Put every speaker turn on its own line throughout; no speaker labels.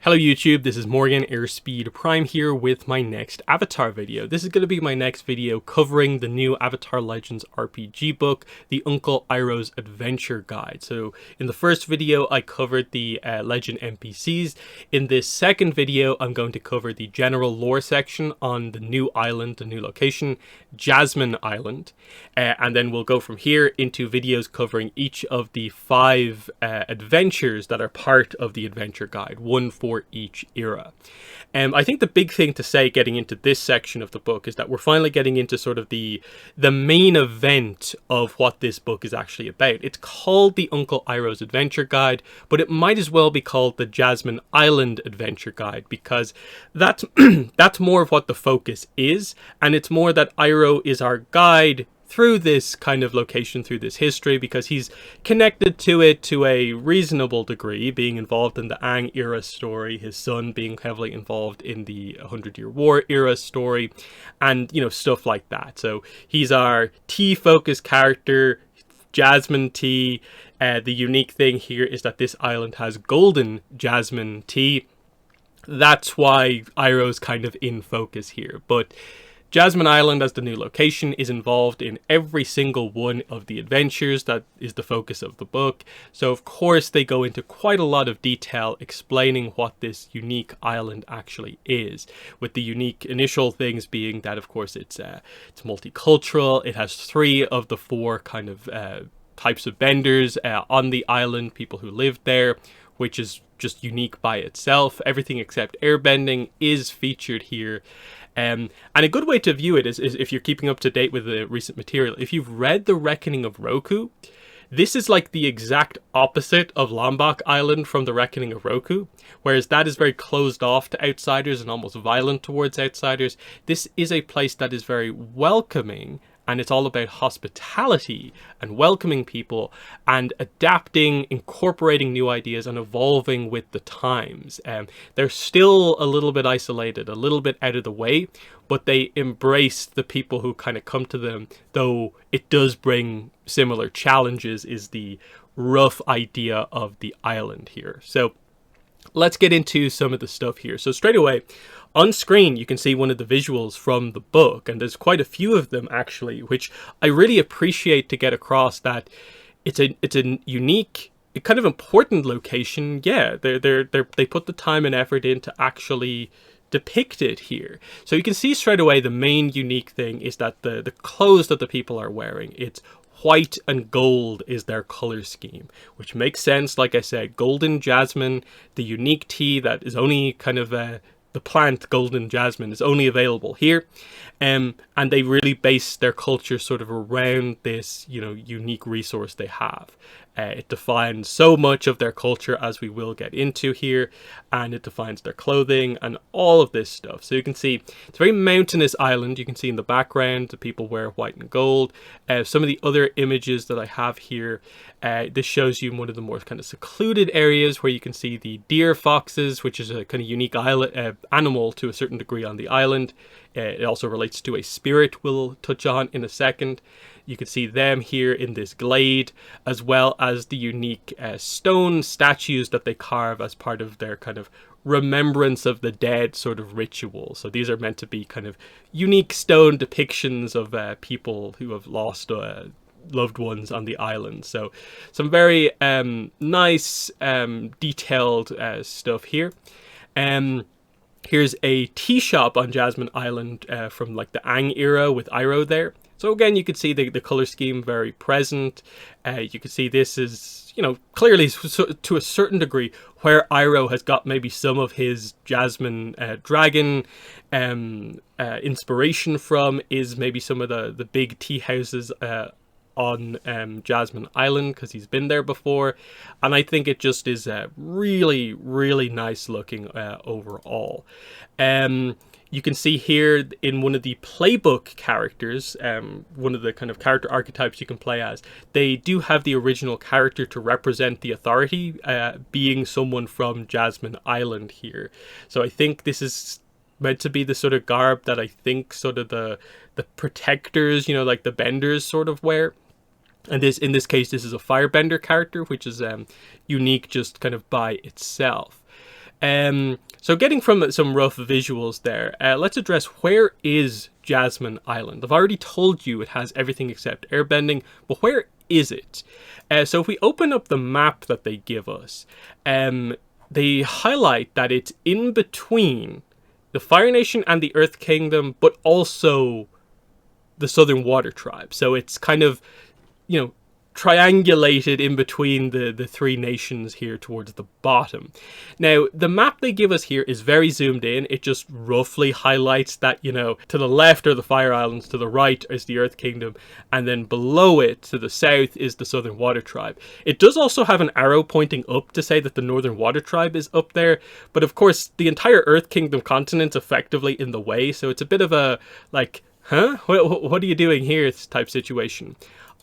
Hello YouTube, this is Morgan Airspeed Prime here with my next Avatar video. This is going to be my next video covering the new Avatar Legends RPG book, the Uncle Iroh's Adventure Guide. So in the first video I covered the legend NPCs. In this second video I'm going to cover the general lore section on the new island, the new location, Jasmine Island. And then we'll go from here into videos covering each of the 5 adventures that are part of the Adventure Guide, one for each era. I think the big thing to say getting into this section of the book is that we're finally getting into sort of the main event of what this book is actually about. It's called the Uncle Iroh's Adventure Guide, but it might as well be called the Jasmine Island Adventure Guide, because that's that's more of what the focus is, and it's more that Iroh is our guide through this kind of location, through this history, because he's connected to it to a reasonable degree, being involved in the Aang Era story, his son being heavily involved in the 100-Year War era story, and, you know, stuff like that. So he's our tea-focused character, Jasmine tea. The unique thing here is that this island has golden jasmine tea. That's why Iroh's kind of in focus here, but Jasmine Island as the new location is involved in every single one of the adventures that is the focus of the book. So of course they go into quite a lot of detail explaining what this unique island actually is, with the unique initial things being that of course it's multicultural. It has 3 of the 4 kind of types of benders on the island, people who live there, which is just unique by itself. Everything except airbending is featured here. And a good way to view it is if you're keeping up to date with the recent material. If you've read The Reckoning of Roku, this is like the exact opposite of Lombok Island from The Reckoning of Roku, whereas that is very closed off to outsiders and almost violent towards outsiders. This is a place that is very welcoming, and it's all about hospitality and welcoming people and adapting, incorporating new ideas and evolving with the times. They're still a little bit isolated, a little bit out of the way, but they embrace the people who kind of come to them, though it does bring similar challenges, is the rough idea of the island here. So let's get into some of the stuff here. So straight away, on screen, you can see one of the visuals from the book, and there's quite a few of them actually, which I really appreciate to get across that it's a unique, kind of important location. Yeah, they put the time and effort in to actually depict it here. So you can see straight away the main unique thing is that the clothes that the people are wearing, it's white and gold is their color scheme, which makes sense. Like I said, golden jasmine, the unique tea that is only kind of the plant golden jasmine is only available here, and they really base their culture sort of around this, you know, unique resource they have. It defines so much of their culture, as we will get into here, and it defines their clothing and all of this stuff. So you can see it's a very mountainous island. You can see in the background the people wear white and gold. Some of the other images that I have here, this shows you one of the more kind of secluded areas where you can see the deer foxes, which is a kind of unique island, animal to a certain degree on the island. It also relates to a spirit we'll touch on in a second. You can see them here in this glade, as well as the unique stone statues that they carve as part of their kind of remembrance of the dead sort of ritual. So these are meant to be kind of unique stone depictions of people who have lost loved ones on the island. So some very nice detailed stuff here. Here's a tea shop on Jasmine Island from like the Aang Era with Iroh there. So again, you can see the color scheme very present. You can see this is, you know, clearly to a certain degree where Iroh has got maybe some of his Jasmine dragon inspiration from, is maybe some of the big tea houses on Jasmine Island, because he's been there before, and I think it just is really, really nice looking overall. You can see here in one of the playbook characters, one of the kind of character archetypes you can play as, they do have the original character to represent the authority, being someone from Jasmine Island here. So I think this is meant to be the sort of garb that I think sort of the protectors, you know, like the benders sort of wear. And this, in this case, this is a firebender character, which is unique just kind of by itself. So getting from some rough visuals there, let's address where is Jasmine Island. I've already told you it has everything except airbending, but where is it? So if we open up the map that they give us, they highlight that it's in between the Fire Nation and the Earth Kingdom, but also the Southern Water Tribe. So it's kind of, you know, triangulated in between the three nations here towards the bottom. Now, the map they give us here is very zoomed in. It just roughly highlights that, you know, to the left are the Fire Islands, to the right is the Earth Kingdom, and then below it, to the south, is the Southern Water Tribe. It does also have an arrow pointing up to say that the Northern Water Tribe is up there, but of course, the entire Earth Kingdom continent's effectively in the way, so it's a bit of a, like, huh? What are you doing here type situation.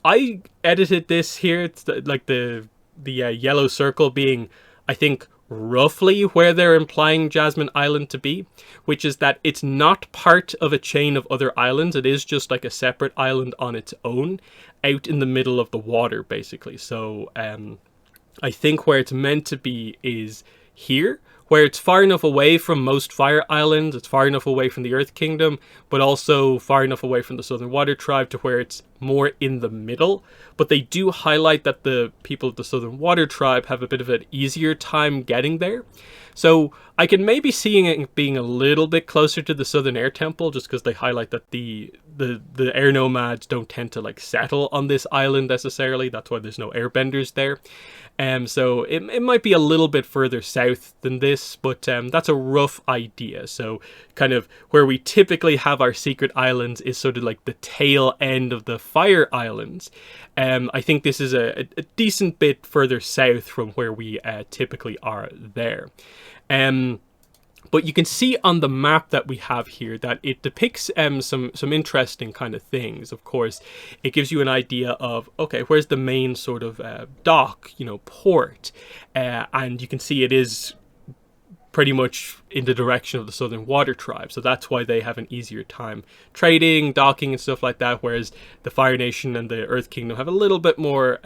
I edited this here. It's like the yellow circle being, I think, roughly where they're implying Jasmine Island to be, which is that it's not part of a chain of other islands. It is just like a separate island on its own, out in the middle of the water, basically. So I think where it's meant to be is here, where it's far enough away from most Fire Islands, it's far enough away from the Earth Kingdom, but also far enough away from the Southern Water Tribe to where it's more in the middle. But they do highlight that the people of the Southern Water Tribe have a bit of an easier time getting there. So I can maybe see it being a little bit closer to the Southern Air Temple, just because they highlight that the air nomads don't tend to like settle on this island necessarily. That's why there's no airbenders there. So it might be a little bit further south than this, but that's a rough idea. So kind of where we typically have our secret islands is sort of like the tail end of the Fire Islands. I think this is a decent bit further south from where we typically are there. But you can see on the map that we have here that it depicts some interesting kind of things. Of course, it gives you an idea of, okay, where's the main sort of dock, you know, port, and you can see it is pretty much in the direction of the Southern Water Tribe. So that's why they have an easier time trading, docking and stuff like that, whereas the Fire Nation and the Earth Kingdom have a little bit more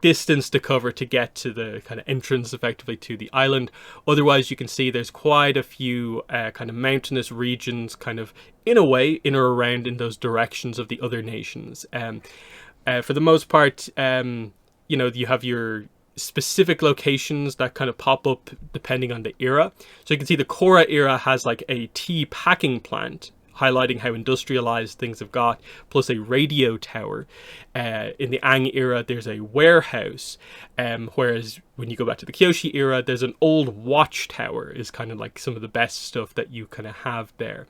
distance to cover to get to the kind of entrance effectively to the island. Otherwise, you can see there's quite a few kind of mountainous regions kind of in a way in or around in those directions of the other nations. For the most part, you know, you have your specific locations that kind of pop up depending on the era. So you can see the Korra Era has like a tea packing plant, highlighting how industrialized things have got, plus a radio tower. In the Aang Era, there's a warehouse, whereas when you go back to the Kyoshi Era, there's an old watchtower, is kind of like some of the best stuff that you kind of have there.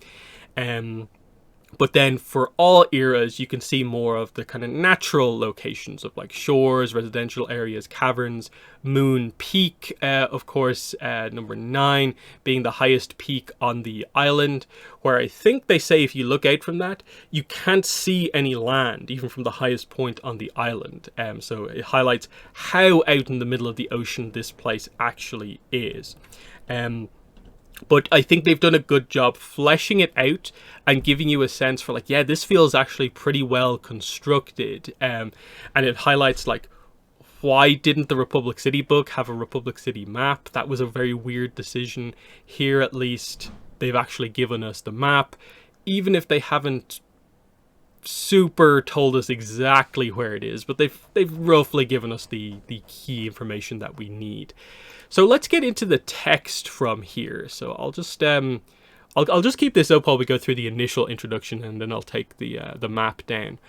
But then for all eras, you can see more of the kind of natural locations of like shores, residential areas, caverns, Moon Peak, of course, number 9 being the highest peak on the island, where I think they say if you look out from that, you can't see any land, even from the highest point on the island. So it highlights how out in the middle of the ocean this place actually is. But I think they've done a good job fleshing it out and giving you a sense for like, yeah, this feels actually pretty well constructed. And it highlights like, why didn't the Republic City book have a Republic City map? That was a very weird decision. Here, at least, they've actually given us the map, even if they haven't super told us exactly where it is, but they've roughly given us the key information that we need. So let's get into the text from here. So I'll just I'll just keep this up while we go through the initial introduction, and then I'll take the map down.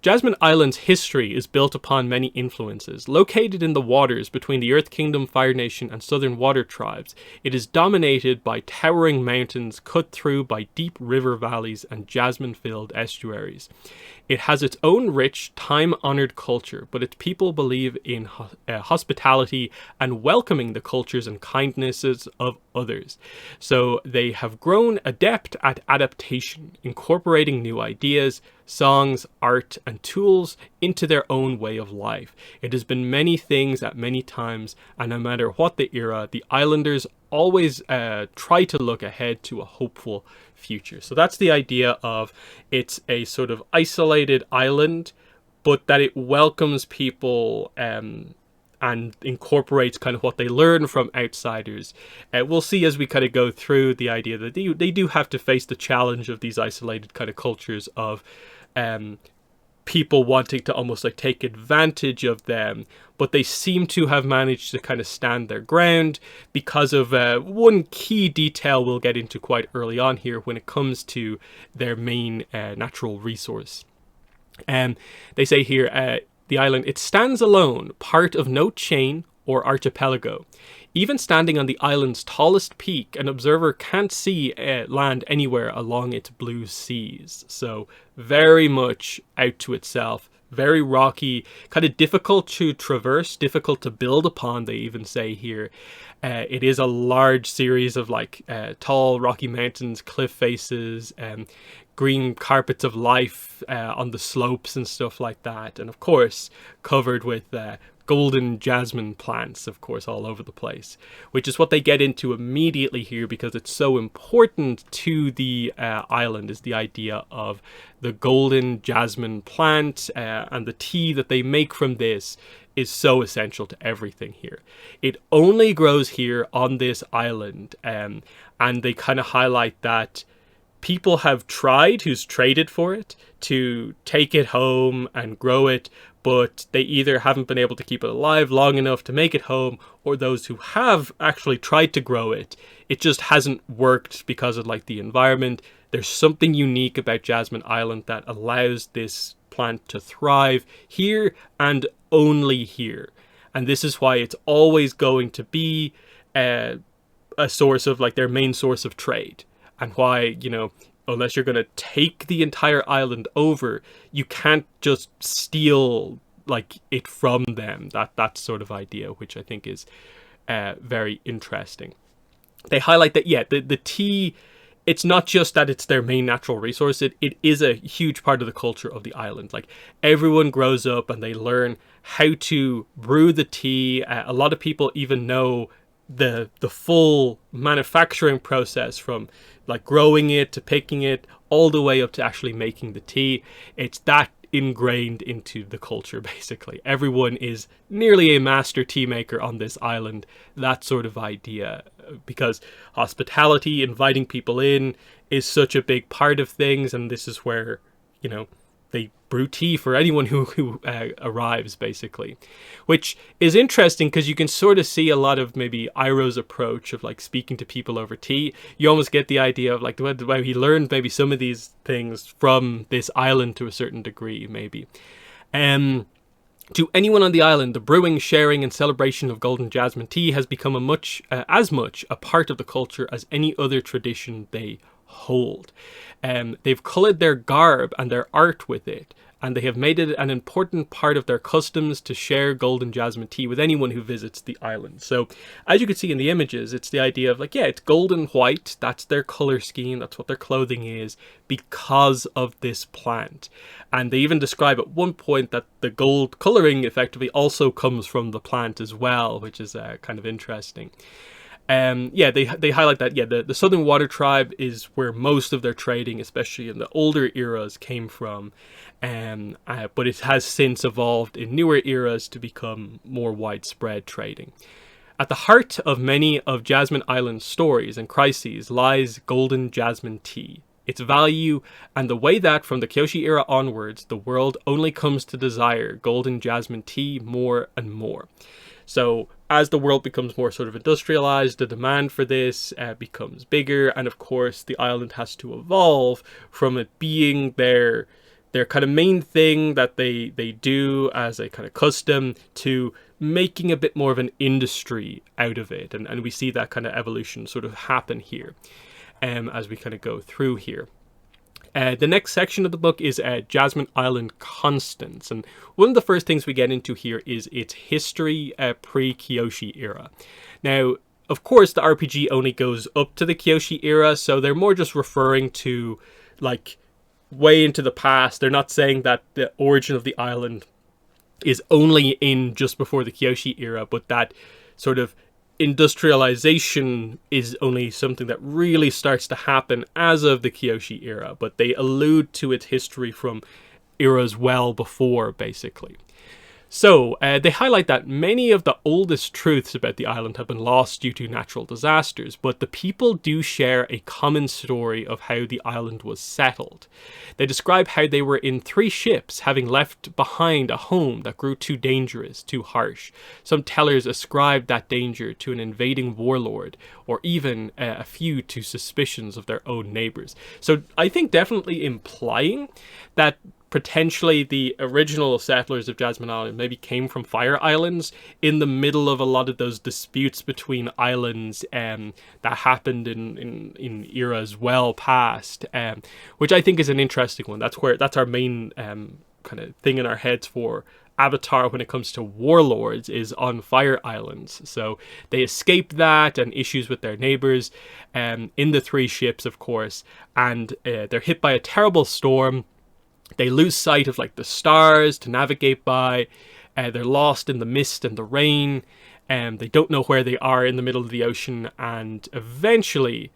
Jasmine Island's history is built upon many influences. Located in the waters between the Earth Kingdom, Fire Nation, and Southern Water Tribes, it is dominated by towering mountains cut through by deep river valleys and jasmine-filled estuaries. It has its own rich, time-honored culture, but its people believe in hospitality and welcoming the cultures and kindnesses of others. So they have grown adept at adaptation, incorporating new ideas, songs, art, and tools into their own way of life. It has been many things at many times, and no matter what the era, the islanders always try to look ahead to a hopeful future. So that's the idea of it's a sort of isolated island, but that it welcomes people and incorporates kind of what they learn from outsiders. We'll see as we kind of go through the idea that they do have to face the challenge of these isolated kind of cultures of people wanting to almost like take advantage of them, but they seem to have managed to kind of stand their ground because of one key detail we'll get into quite early on here when it comes to their main natural resource. They say here, the island, it stands alone, part of no chain or archipelago. Even standing on the island's tallest peak, an observer can't see land anywhere along its blue seas. So very much out to itself, very rocky, kind of difficult to traverse, difficult to build upon, they even say here. It is a large series of like tall rocky mountains, cliff faces, green carpets of life on the slopes and stuff like that. And of course, covered with golden jasmine plants, of course, all over the place, which is what they get into immediately here because it's so important to the island, is the idea of the golden jasmine plant, and the tea that they make from this is so essential to everything here. It only grows here on this island, and they kind of highlight that people have tried, who's traded for it, to take it home and grow it, but they either haven't been able to keep it alive long enough to make it home, or those who have actually tried to grow it, it just hasn't worked because of like the environment. There's something unique about Jasmine Island that allows this plant to thrive here and only here. And this is why it's always going to be a source of like their main source of trade. And why, you know, unless you're going to take the entire island over, you can't just steal like it from them. That sort of idea, which I think is very interesting. They highlight that, yeah, the tea, it's not just that it's their main natural resource, it is a huge part of the culture of the island. Like, everyone grows up and they learn how to brew the tea. A lot of people even know the full manufacturing process, from like growing it to picking it all the way up to actually making the tea. It's that ingrained into the culture, basically. Everyone is nearly a master tea maker on this island, that sort of idea, because hospitality, inviting people in, is such a big part of things. And this is where, you know, they brew tea for anyone who arrives, basically, which is interesting because you can sort of see a lot of maybe Iroh's approach of like speaking to people over tea. You almost get the idea of like the way he learned maybe some of these things from this island to a certain degree, maybe. To anyone on the island, the brewing, sharing, and celebration of golden jasmine tea has become as much a part of the culture as any other tradition they hold. They've coloured their garb and their art with it, and they have made it an important part of their customs to share golden jasmine tea with anyone who visits the island. So, as you can see in the images, it's the idea of like, yeah, it's golden white, that's their colour scheme, that's what their clothing is, because of this plant. And they even describe at one point that the gold colouring effectively also comes from the plant as well, which is kind of interesting. Yeah, they highlight that, yeah, the Southern Water Tribe is where most of their trading, especially in the older eras, came from. But it has since evolved in newer eras to become more widespread trading. At the heart of many of Jasmine Island's stories and crises lies golden jasmine tea, its value, and the way that from the Kyoshi Era onwards, the world only comes to desire golden jasmine tea more and more. So as the world becomes more sort of industrialized, the demand for this becomes bigger, and of course the island has to evolve from it being their kind of main thing that they do as a kind of custom to making a bit more of an industry out of it. And we see that kind of evolution sort of happen here as we kind of go through here. The next section of the book is Jasmine Island Constants, and one of the first things we get into here is its history pre-Kyoshi Era. Now, of course, the RPG only goes up to the Kyoshi Era, so they're more just referring to, like, way into the past. They're not saying that the origin of the island is only in just before the Kyoshi Era, but that sort of industrialization is only something that really starts to happen as of the Kyoshi Era, but they allude to its history from eras well before, basically. So, they highlight that many of the oldest truths about the island have been lost due to natural disasters, but the people do share a common story of how the island was settled. They describe how they were in 3 ships, having left behind a home that grew too dangerous, too harsh. Some tellers ascribed that danger to an invading warlord, or even a few to suspicions of their own neighbours. So I think definitely implying that potentially the original settlers of Jasmine Island maybe came from Fire Islands in the middle of a lot of those disputes between islands that happened in eras well past, which I think is an interesting one. That's our main kind of thing in our heads for Avatar when it comes to warlords, is on Fire Islands. So they escape that and issues with their neighbors in the 3 ships, of course, and they're hit by a terrible storm. They lose sight of like the stars to navigate by. They're lost in the mist and the rain, and they don't know where they are in the middle of the ocean. And eventually,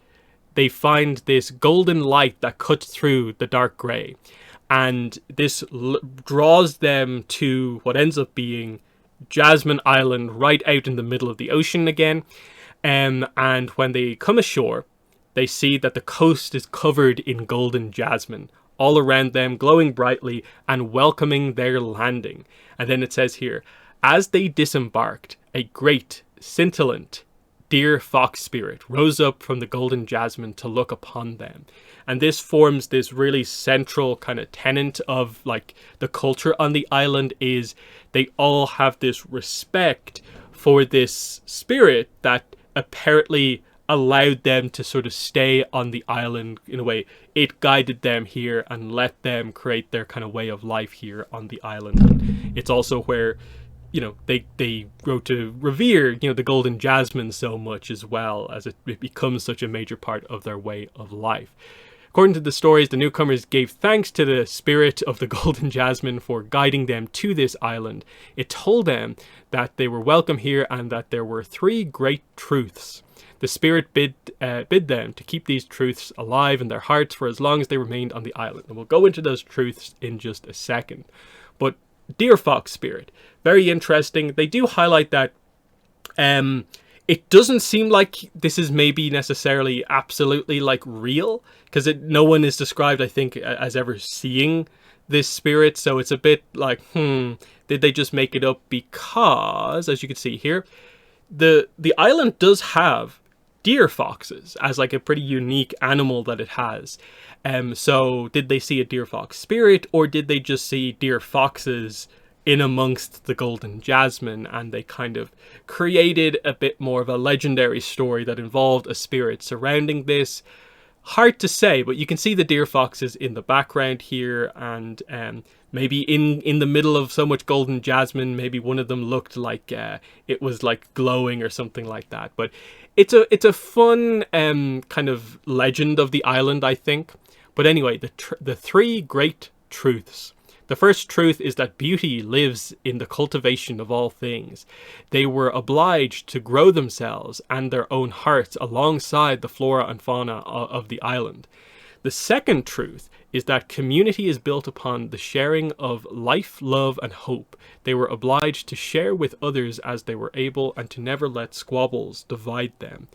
they find this golden light that cuts through the dark grey, and this draws them to what ends up being Jasmine Island, right out in the middle of the ocean again. And when they come ashore, they see that the coast is covered in golden jasmine, all around them, glowing brightly and welcoming their landing. And then it says here, as they disembarked, a great, scintillant, deer fox spirit rose up from the golden jasmine to look upon them. And this forms this really central kind of tenet of like the culture on the island, is they all have this respect for this spirit that apparently allowed them to sort of stay on the island in a way. It guided them here and let them create their kind of way of life here on the island. And it's also where, you know, they grow to revere, you know, the golden jasmine so much as well, as it becomes such a major part of their way of life. According to the stories, the newcomers gave thanks to the spirit of the golden jasmine for guiding them to this island. It told them that they were welcome here and that there were 3 great truths. The spirit bid them to keep these truths alive in their hearts for as long as they remained on the island. And we'll go into those truths in just a second. But deer fox spirit, very interesting. They do highlight that it doesn't seem like this is maybe necessarily absolutely like real, because no one is described, I think, as ever seeing this spirit. So it's a bit like, did they just make it up? Because, as you can see here, the island does have deer foxes as like a pretty unique animal that it has. So did they see a deer fox spirit, or did they just see deer foxes in amongst the golden jasmine, and they kind of created a bit more of a legendary story that involved a spirit surrounding this? Hard to say, but you can see the deer foxes in the background here, and maybe in the middle of so much golden jasmine, maybe one of them looked like it was like glowing or something like that. But it's a fun kind of legend of the island, I think. But anyway, the 3 great truths. The first truth is that beauty lives in the cultivation of all things. They were obliged to grow themselves and their own hearts alongside the flora and fauna of the island. The second truth is that community is built upon the sharing of life, love, and hope. They were obliged to share with others as they were able, and to never let squabbles divide them.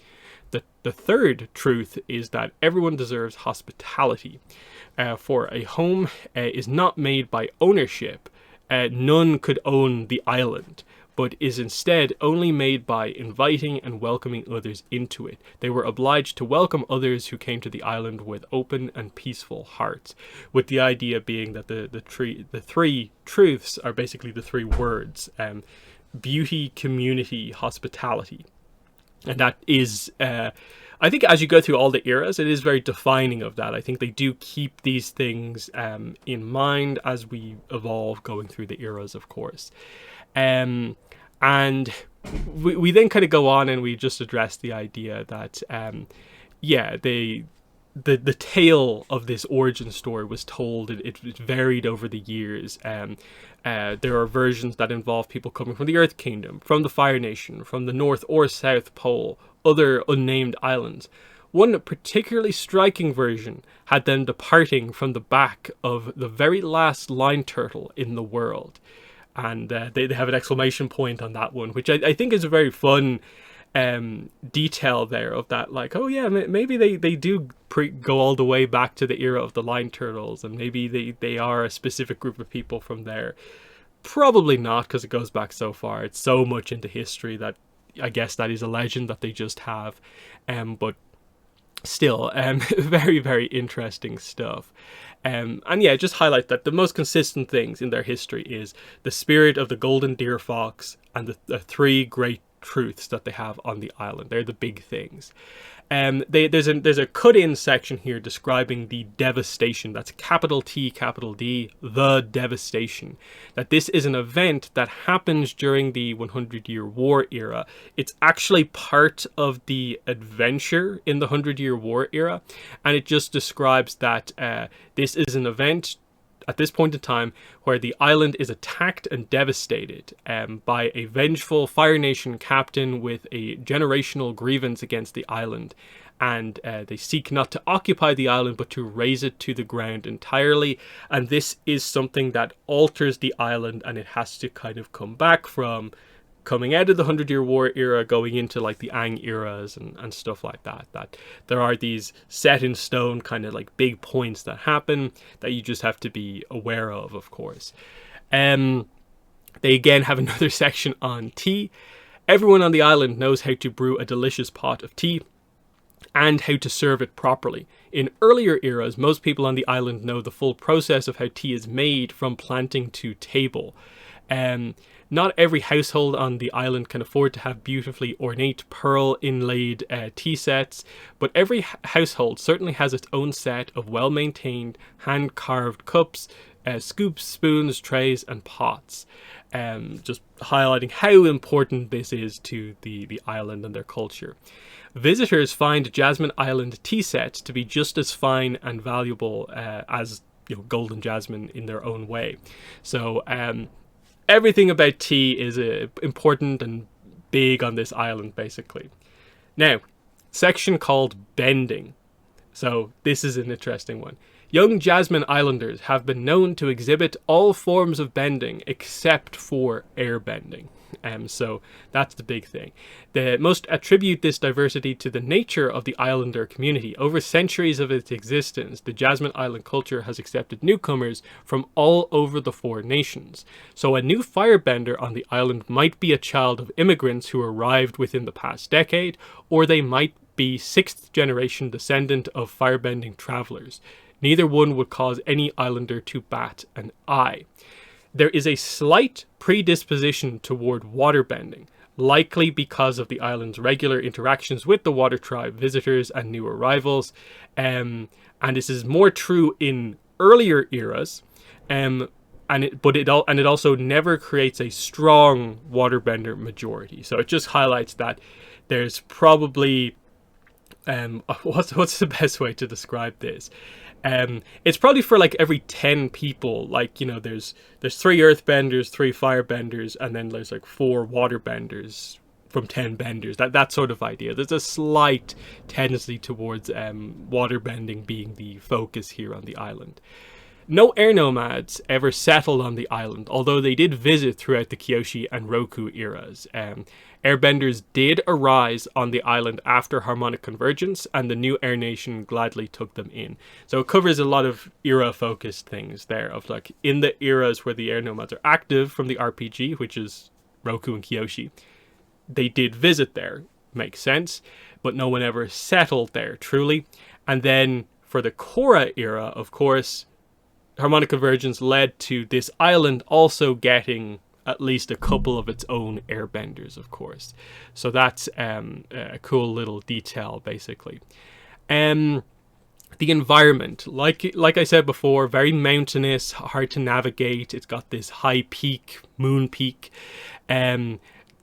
The third truth is that everyone deserves hospitality. For a home is not made by ownership. None could own the island, but is instead only made by inviting and welcoming others into it. They were obliged to welcome others who came to the island with open and peaceful hearts, with the idea being that the 3 truths are basically the 3 words: beauty, community, hospitality. And that is, I think as you go through all the eras, it is very defining of that. I think they do keep these things in mind as we evolve going through the eras, of course. And we then kind of go on and we just address the idea that, the tale of this origin story was told. It varied over the years. There are versions that involve people coming from the Earth Kingdom, from the Fire Nation, from the North or South Pole, other unnamed islands. One particularly striking version had them departing from the back of the very last line turtle in the world. and they have an exclamation point on that one, which I think is a very fun detail there of that, like, oh yeah, maybe they do go all the way back to the era of the Line Turtles, and maybe they are a specific group of people from there. Probably not, because it goes back so far. It's so much into history that I guess that is a legend that they just have. But still, very, very interesting stuff. And yeah, just highlight that the most consistent things in their history is the spirit of the golden deer fox and the three great truths that they have on the island. They're the big things. There's a cut-in section here describing the devastation. That's capital T, capital D, the devastation. That this is an event that happens during the 100-Year War era. It's actually part of the adventure in the 100-Year War era, and it just describes that this is an event at this point in time where the island is attacked and devastated by a vengeful Fire Nation captain with a generational grievance against the island, and they seek not to occupy the island but to raze it to the ground entirely. And this is something that alters the island, and it has to kind of come back from coming out of the 100-Year War era, going into like the Aang eras and stuff like that. That there are these set in stone kind of like big points that happen that you just have to be aware of course. They again have another section on tea. Everyone on the island knows how to brew a delicious pot of tea and how to serve it properly. In earlier eras, most people on the island know the full process of how tea is made from planting to table. Not every household on the island can afford to have beautifully ornate pearl inlaid tea sets, but every household certainly has its own set of well-maintained hand-carved cups, scoops, spoons, trays and pots. Just highlighting how important this is to the island and their culture. Visitors find Jasmine Island tea sets to be just as fine and valuable as golden jasmine in their own way. So everything about tea is important and big on this island, basically. Now, section called bending. So this is an interesting one. Young Jasmine Islanders have been known to exhibit all forms of bending except for air bending. So that's the big thing. They most attribute this diversity to the nature of the islander community. Over centuries of its existence, the Jasmine Island culture has accepted newcomers from all over the four nations. So a new firebender on the island might be a child of immigrants who arrived within the past decade, or they might be sixth generation descendant of firebending travelers. Neither one would cause any islander to bat an eye. There is a slight predisposition toward waterbending, likely because of the island's regular interactions with the water tribe visitors and new arrivals. And this is more true in earlier eras, but it also never creates a strong waterbender majority. So it just highlights that there's probably what's the best way to describe this? It's probably for like every 10 people, like, there's 3 earthbenders, 3 firebenders, and then there's like 4 waterbenders from 10 benders. That sort of idea. There's a slight tendency towards waterbending being the focus here on the island. No air nomads ever settled on the island, although they did visit throughout the Kyoshi and Roku eras. Airbenders did arise on the island after harmonic convergence, and the new Air Nation gladly took them in. So it covers a lot of era-focused things there, of like in the eras where the air nomads are active from the RPG, which is Roku and Kyoshi, they did visit there, makes sense, but no one ever settled there, truly. And then for the Korra era, of course, harmonic convergence led to this island also getting at least a couple of its own airbenders, of course. So that's a cool little detail, basically. The environment, like I said before, very mountainous, hard to navigate. It's got this high peak, moon peak.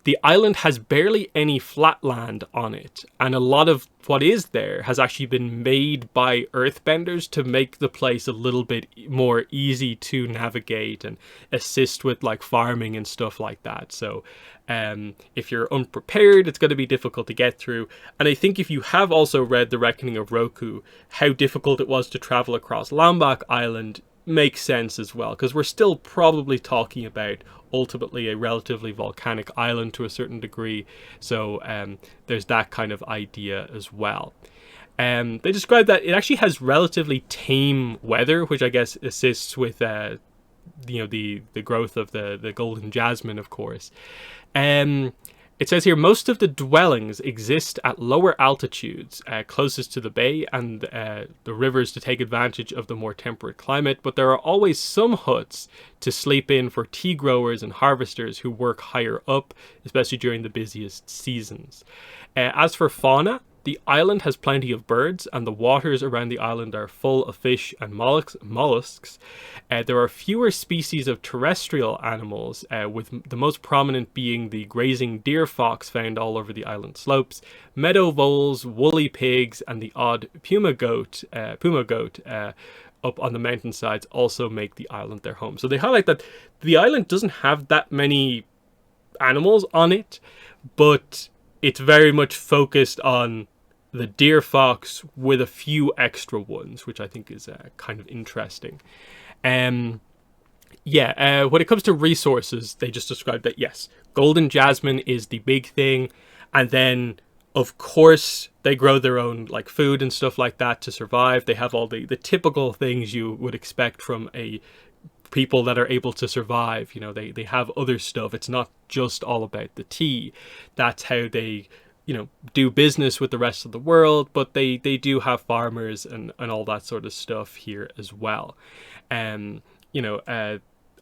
The island has barely any flat land on it, and a lot of what is there has actually been made by earthbenders to make the place a little bit more easy to navigate and assist with like farming and stuff like that. So if you're unprepared, it's going to be difficult to get through. And I think if you have also read The Reckoning of Roku, how difficult it was to travel across Lombok Island, makes sense as well, because we're still probably talking about ultimately a relatively volcanic island to a certain degree. So there's that kind of idea as well. They describe that it actually has relatively tame weather, which I guess assists with the growth of the golden jasmine, of course. It says here, most of the dwellings exist at lower altitudes, closest to the bay and the rivers to take advantage of the more temperate climate, but there are always some huts to sleep in for tea growers and harvesters who work higher up, especially during the busiest seasons. As for fauna, the island has plenty of birds, and the waters around the island are full of fish and mollusks. There are fewer species of terrestrial animals, with the most prominent being the grazing deer fox found all over the island slopes, meadow voles, woolly pigs, and the odd puma goat up on the mountainsides also make the island their home. So they highlight that the island doesn't have that many animals on it, but it's very much focused on the deer fox with a few extra ones, which I think is kind of interesting. When it comes to resources, they just described that, yes, golden jasmine is the big thing. And then, of course, they grow their own like food and stuff like that to survive. They have all the typical things you would expect from a people that are able to survive. You know, they have other stuff. It's not just all about the tea. That's how they, do business with the rest of the world, but they do have farmers and all that sort of stuff here as well.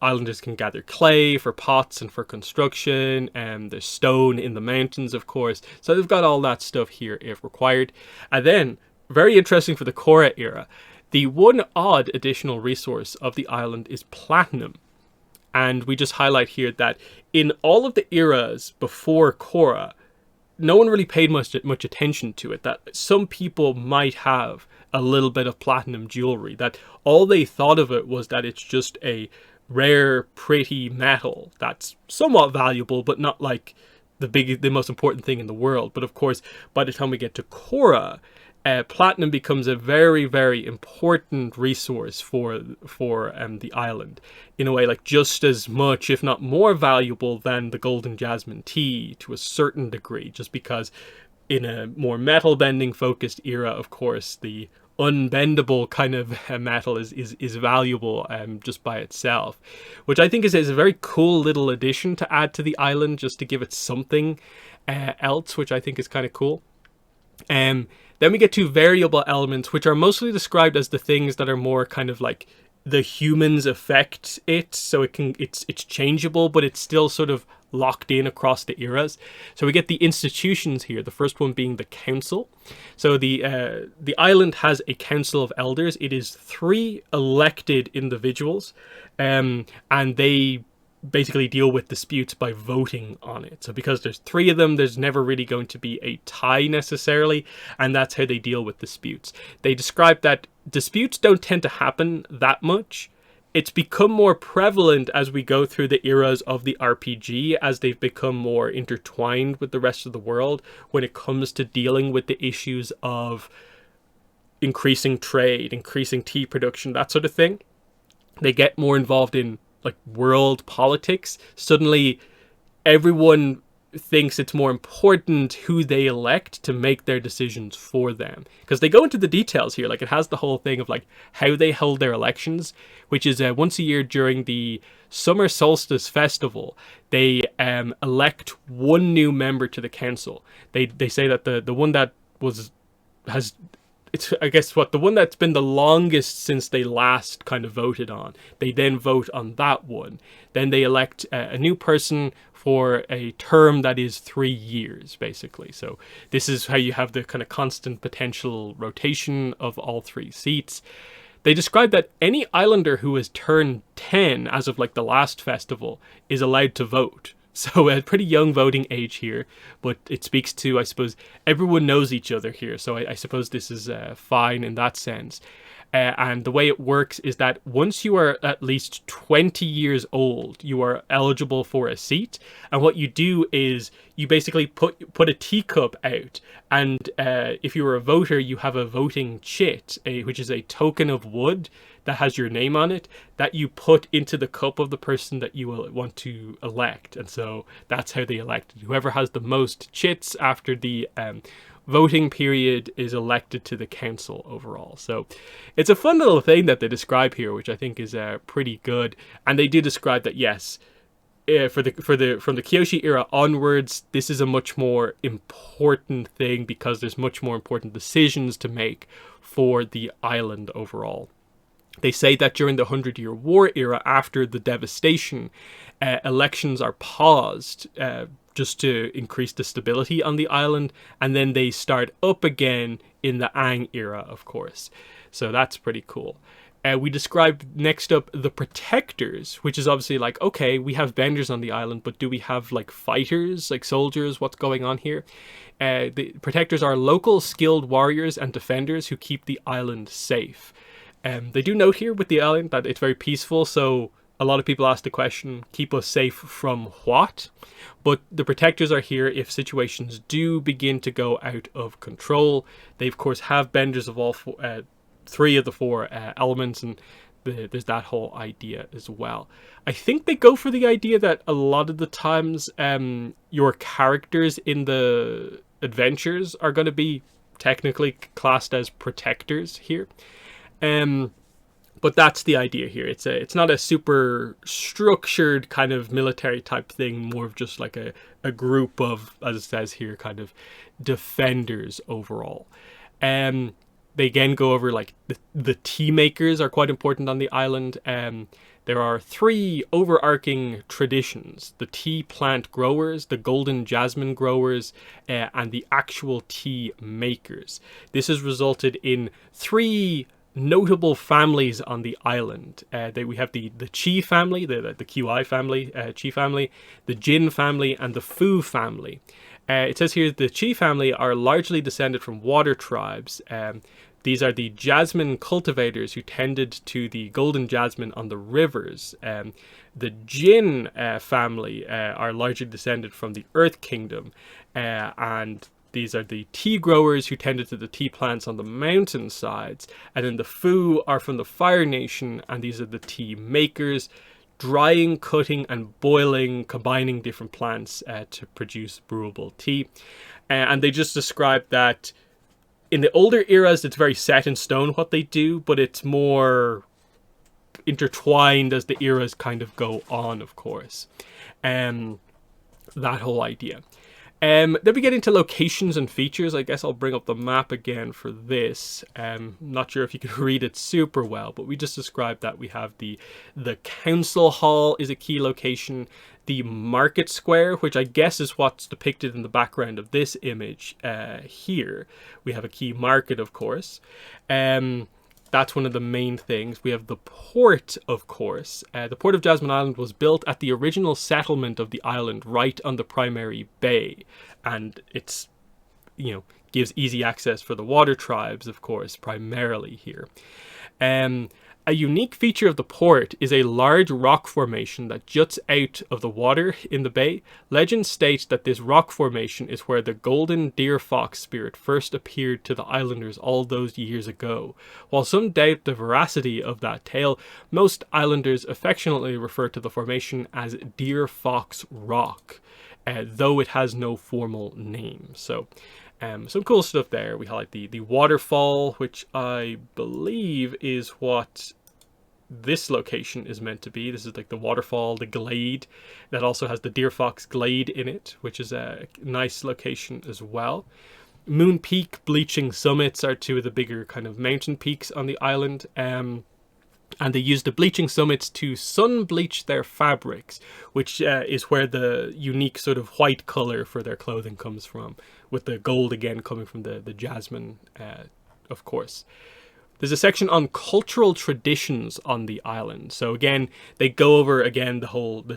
Islanders can gather clay for pots and for construction, and there's stone in the mountains, of course. So they've got all that stuff here if required. And then, very interesting for the Korra era, the one odd additional resource of the island is platinum. And we just highlight here that in all of the eras before Korra, no one really paid much attention to it, that some people might have a little bit of platinum jewelry, that all they thought of it was that it's just a rare, pretty metal that's somewhat valuable, but not like the most important thing in the world. But of course, by the time we get to Korra, platinum becomes a very, very important resource for the island, in a way like just as much, if not more valuable than the golden jasmine tea to a certain degree, just because in a more metal bending focused era, of course, the unbendable kind of metal is valuable just by itself, which I think is a very cool little addition to add to the island, just to give it something else, which I think is kind of cool. Then we get to variable elements, which are mostly described as the things that are more kind of like the humans affect it. So it's changeable, but it's still sort of locked in across the eras. So we get the institutions here, the first one being the council. So the island has a council of elders. It is 3 elected individuals, and they basically deal with disputes by voting on it. So because there's 3 of them, there's never really going to be a tie necessarily, and that's how they deal with disputes. They describe that disputes don't tend to happen that much. It's become more prevalent as we go through the eras of the RPG, as they've become more intertwined with the rest of the world when it comes to dealing with the issues of increasing trade, increasing tea production, that sort of thing. They get more involved in like world politics. Suddenly everyone thinks it's more important who they elect to make their decisions for them, because they go into the details here. Like, it has the whole thing of like how they hold their elections, which is once a year during the summer solstice festival. They elect 1 new member to the council. They say that the one that it's, I guess, the one that's been the longest since they last kind of voted on, they then vote on that one. Then they elect a new person for a term that is 3 years, basically. So this is how you have the kind of constant potential rotation of all 3 seats. They describe that any islander who has turned 10 as of like the last festival is allowed to vote. So a pretty young voting age here, but it speaks to, I suppose, everyone knows each other here. So I suppose this is fine in that sense. And the way it works is that once you are at least 20 years old, you are eligible for a seat. And what you do is you basically put a teacup out, and if you were a voter, you have a voting chit, which is a token of wood that has your name on it, that you put into the cup of the person that you will want to elect. And so that's how they elect it. Whoever has the most chits after the voting period is elected to the council overall. So it's a fun little thing that they describe here, which I think is pretty good. And they do describe that, yes, from the Kyoshi era onwards, this is a much more important thing because there's much more important decisions to make for the island overall. They say that during the 100-Year War era, after the devastation, elections are paused just to increase the stability on the island, and then they start up again in the Aang era, of course. So that's pretty cool. We described next up the protectors, which is obviously like, okay, we have benders on the island, but do we have like fighters, like soldiers? What's going on here? The protectors are local skilled warriors and defenders who keep the island safe. They do note here with the island that it's very peaceful, so a lot of people ask the question, keep us safe from what? But the protectors are here if situations do begin to go out of control. They, of course, have benders of all three of the four elements, and there's that whole idea as well. I think they go for the idea that a lot of the times your characters in the adventures are going to be technically classed as protectors here. But that's the idea here. It's not a super structured kind of military type thing, more of just like a group of, as it says here, kind of defenders overall. They again go over like the tea makers are quite important on the island. There are three overarching traditions: the tea plant growers, the golden jasmine growers, and the actual tea makers. This has resulted in three notable families on the island. We have the Chi family, the QI family, Chi family, the Jin family, and the Fu family. It says here the Chi family are largely descended from water tribes. These are the jasmine cultivators who tended to the golden jasmine on the rivers. The Jin family are largely descended from the Earth Kingdom, and these are the tea growers who tended to the tea plants on the mountain sides. And then the Fu are from the Fire Nation, and these are the tea makers, drying, cutting, and boiling, combining different plants to produce brewable tea. And they just describe that in the older eras, it's very set in stone what they do, but it's more intertwined as the eras kind of go on, of course. That whole idea. Then we get into locations and features. I guess I'll bring up the map again for this. Not sure if you can read it super well, but we just described that we have the council hall is a key location, the market square, which I guess is what's depicted in the background of this image here. We have a key market, of course. That's one of the main things. We have the port, of course. The port of Jasmine Island was built at the original settlement of the island right on the primary bay. And it's, gives easy access for the water tribes, of course, primarily here. A unique feature of the port is a large rock formation that juts out of the water in the bay. Legend states that this rock formation is where the golden deer fox spirit first appeared to the islanders all those years ago. While some doubt the veracity of that tale, most islanders affectionately refer to the formation as Deer Fox Rock, though it has no formal name. So some cool stuff there. We highlight the waterfall, which I believe is what this location is meant to be. This is like the waterfall, the glade that also has the Deer Fox Glade in it, which is a nice location as well. Moon Peak, Bleaching Summits are two of the bigger kind of mountain peaks on the island. And they use the bleaching summits to sun bleach their fabrics, which is where the unique sort of white color for their clothing comes from, with the gold again coming from the jasmine, of course. There's a section on cultural traditions on the island. So again, they go over again the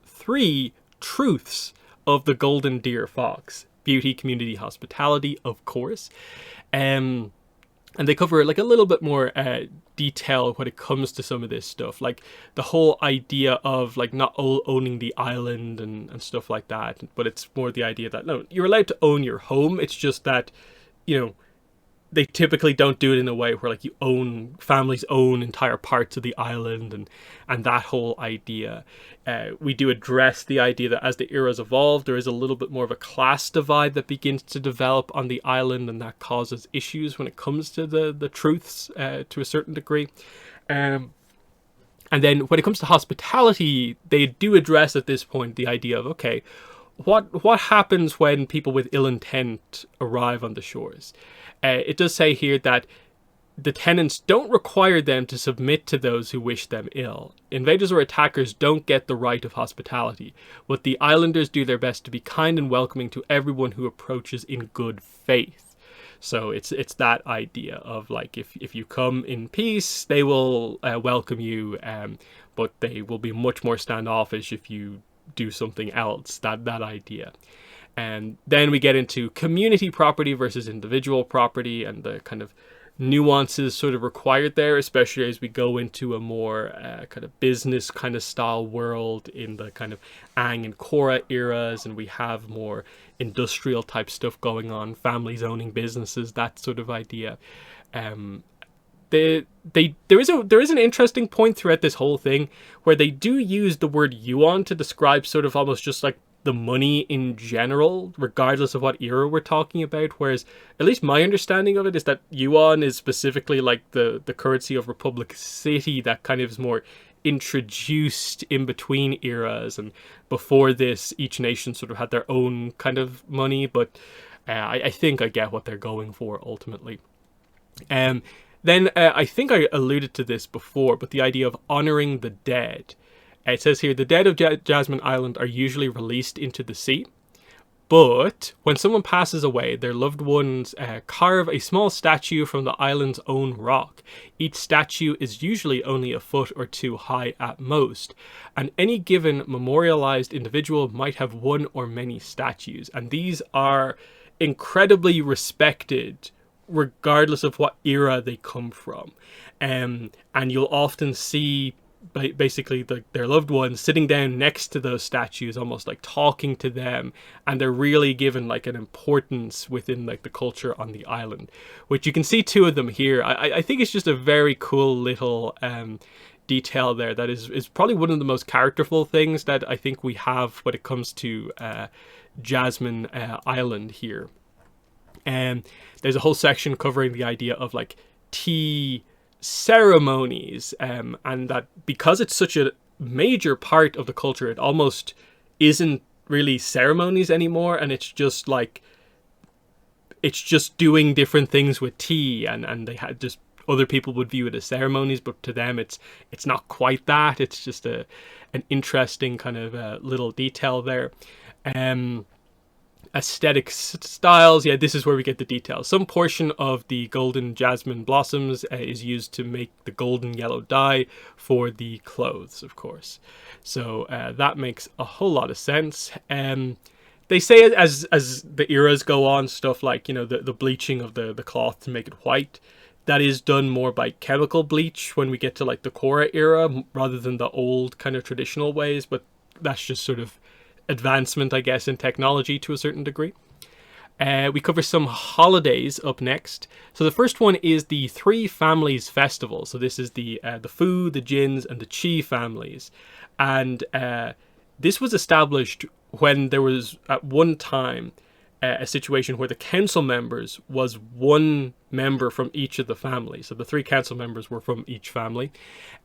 three truths of the golden deer fox: beauty, community, hospitality, of course. And they cover like a little bit more detail when it comes to some of this stuff, like the whole idea of like not owning the island and stuff like that. But it's more the idea that no, you're allowed to own your home. It's just that, you know, they typically don't do it in a way where like families own entire parts of the island and that whole idea. We do address the idea that as the eras evolve, there is a little bit more of a class divide that begins to develop on the island, and that causes issues when it comes to the truths to a certain degree. And then when it comes to hospitality, they do address at this point the idea of, okay, what happens when people with ill intent arrive on the shores? It does say here that the tenants don't require them to submit to those who wish them ill. Invaders or attackers don't get the right of hospitality, but the islanders do their best to be kind and welcoming to everyone who approaches in good faith. So it's that idea of like if you come in peace, they will welcome you, but they will be much more standoffish if you do something else. That idea. And then we get into community property versus individual property and the kind of nuances sort of required there, especially as we go into a more kind of business kind of style world in the kind of Aang and Korra eras, and we have more industrial type stuff going on, families owning businesses, that sort of idea. There is an interesting point throughout this whole thing where they do use the word yuan to describe sort of almost just like the money in general, regardless of what era we're talking about, whereas at least my understanding of it is that yuan is specifically like the currency of Republic City that kind of is more introduced in between eras, and before this each nation sort of had their own kind of money, but I think I get what they're going for ultimately. Then I think I alluded to this before, but the idea of honoring the dead. It says here, the dead of Jasmine Island are usually released into the sea, but when someone passes away, their loved ones carve a small statue from the island's own rock. Each statue is usually only a foot or two high at most, and any given memorialized individual might have one or many statues, and these are incredibly respected regardless of what era they come from. And you'll often see basically their loved ones sitting down next to those statues, almost like talking to them, and they're really given like an importance within like the culture on the island, which you can see two of them here. I think it's just a very cool little detail there that is probably one of the most characterful things that I think we have when it comes to Jasmine Island here. And there's a whole section covering the idea of like tea ceremonies, and that because it's such a major part of the culture, it almost isn't really ceremonies anymore, and it's just doing different things with tea, and they had just other people would view it as ceremonies, but to them it's not quite that. It's just an interesting kind of little detail there. Aesthetic styles, yeah, this is where we get the details. Some portion of the golden jasmine blossoms is used to make the golden yellow dye for the clothes, of course. So that makes a whole lot of sense. They say as the eras go on, stuff like, you know, the bleaching of the cloth to make it white, that is done more by chemical bleach when we get to like the Korra era rather than the old kind of traditional ways, but that's just sort of advancement, I guess, in technology to a certain degree. We cover some holidays up next. So the first one is the Three Families Festival. So this is the Fu, the Jins, and the Chi families. And this was established when there was at one time a situation where the council members was one member from each of the families. So the three council members were from each family.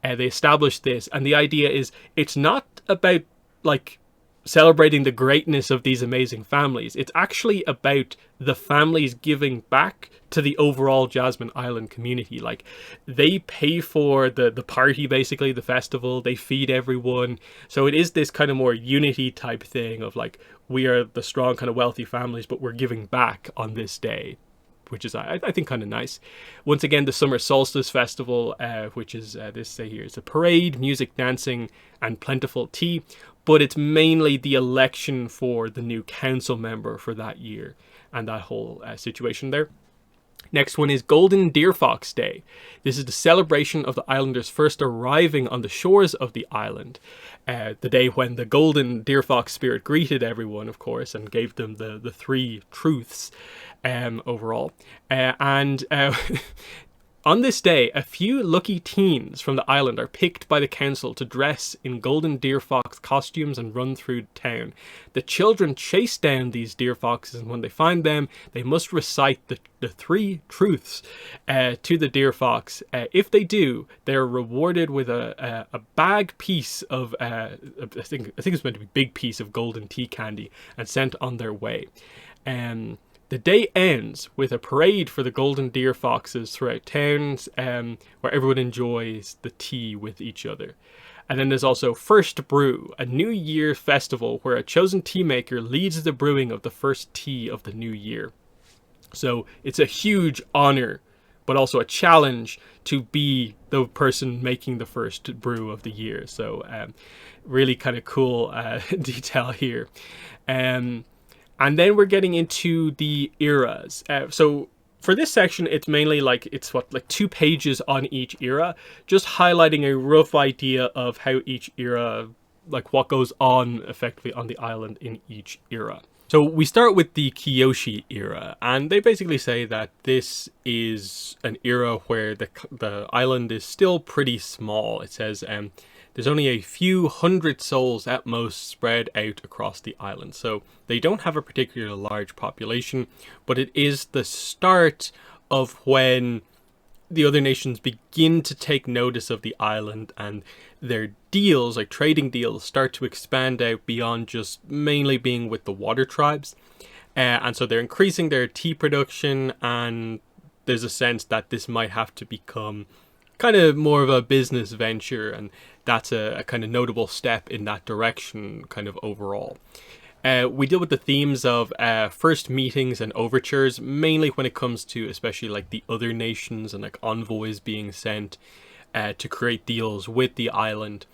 They established this, and the idea is it's not about like celebrating the greatness of these amazing families. It's actually about the families giving back to the overall Jasmine Island community. Like, they pay for the party, basically, the festival. They feed everyone. So it is this kind of more unity type thing of like, we are the strong kind of wealthy families, but we're giving back on this day, which is, I think, kind of nice. Once again, the Summer Solstice Festival, which is, this say here, it's a parade, music, dancing, and plentiful tea, but it's mainly the election for the new council member for that year and that whole situation there. Next one is Golden Deer Fox Day. This is the celebration of the islanders first arriving on the shores of the island. The day when the golden deer fox spirit greeted everyone, of course, and gave them the three truths overall. On this day, a few lucky teens from the island are picked by the council to dress in golden deer fox costumes and run through town. The children chase down these deer foxes, and when they find them, they must recite the three truths to the deer fox. If they do, they're rewarded with a bag piece of, I think it's meant to be big piece of golden tea candy, and sent on their way. The day ends with a parade for the golden deer foxes throughout towns, where everyone enjoys the tea with each other. And then there's also First Brew, a New Year festival where a chosen tea maker leads the brewing of the first tea of the new year. So it's a huge honor, but also a challenge to be the person making the first brew of the year. So really kind of cool detail here. And then we're getting into the eras. So for this section, it's mainly like 2 pages on each era, just highlighting a rough idea of how each era, like what goes on effectively on the island in each era. So we start with the Kyoshi Era, and they basically say that this is an era where the island is still pretty small. It says there's only a few hundred souls at most spread out across the island. So they don't have a particularly large population, but it is the start of when the other nations begin to take notice of the island, and their deals, like trading deals, start to expand out beyond just mainly being with the water tribes. And so they're increasing their tea production, and there's a sense that this might have to become kind of more of a business venture, and that's a kind of notable step in that direction kind of overall. We deal with the themes of first meetings and overtures, mainly when it comes to especially like the other nations and like envoys being sent to create deals with the island.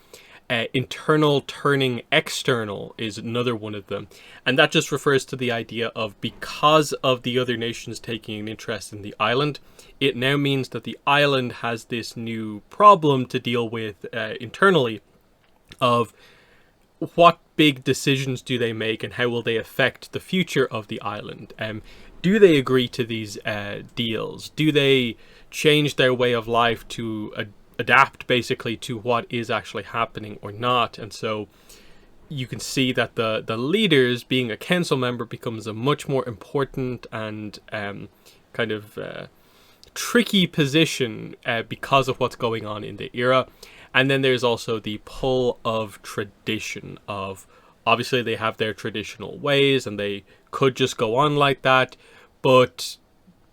Internal turning external is another one of them, and that just refers to the idea of, because of the other nations taking an interest in the island, it now means that the island has this new problem to deal with internally of what big decisions do they make and how will they affect the future of the island. Do they agree to these deals? Do they change their way of life to adapt basically to what is actually happening or not? And so you can see that the leaders, being a council member, becomes a much more important and kind of tricky position because of what's going on in the era. And then there's also the pull of tradition of, obviously they have their traditional ways and they could just go on like that, but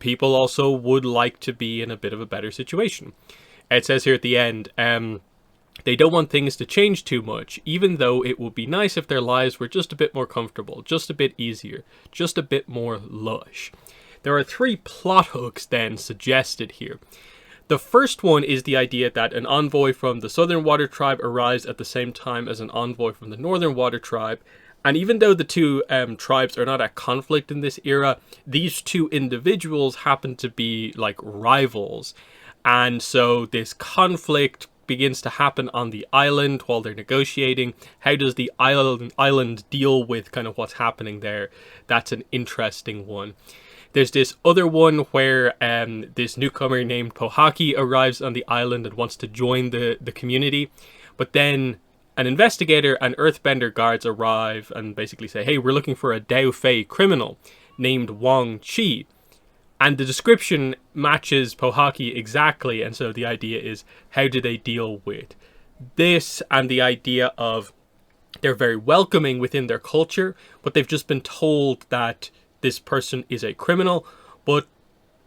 people also would like to be in a bit of a better situation. It says here at the end, they don't want things to change too much, even though it would be nice if their lives were just a bit more comfortable, just a bit easier, just a bit more lush. There are 3 plot hooks then suggested here. The first one is the idea that an envoy from the Southern Water Tribe arrives at the same time as an envoy from the Northern Water Tribe. And even though the 2 tribes are not at conflict in this era, these 2 individuals happen to be like rivals. And so this conflict begins to happen on the island while they're negotiating. How does the island deal with kind of what's happening there? That's an interesting one. There's this other one where this newcomer named Pohaki arrives on the island and wants to join the community. But then an investigator and earthbender guards arrive and basically say, hey, we're looking for a Dao Fei criminal named Wang Chi. And the description matches Pohaki exactly. And so the idea is, how do they deal with this? And the idea of they're very welcoming within their culture, but they've just been told that this person is a criminal, but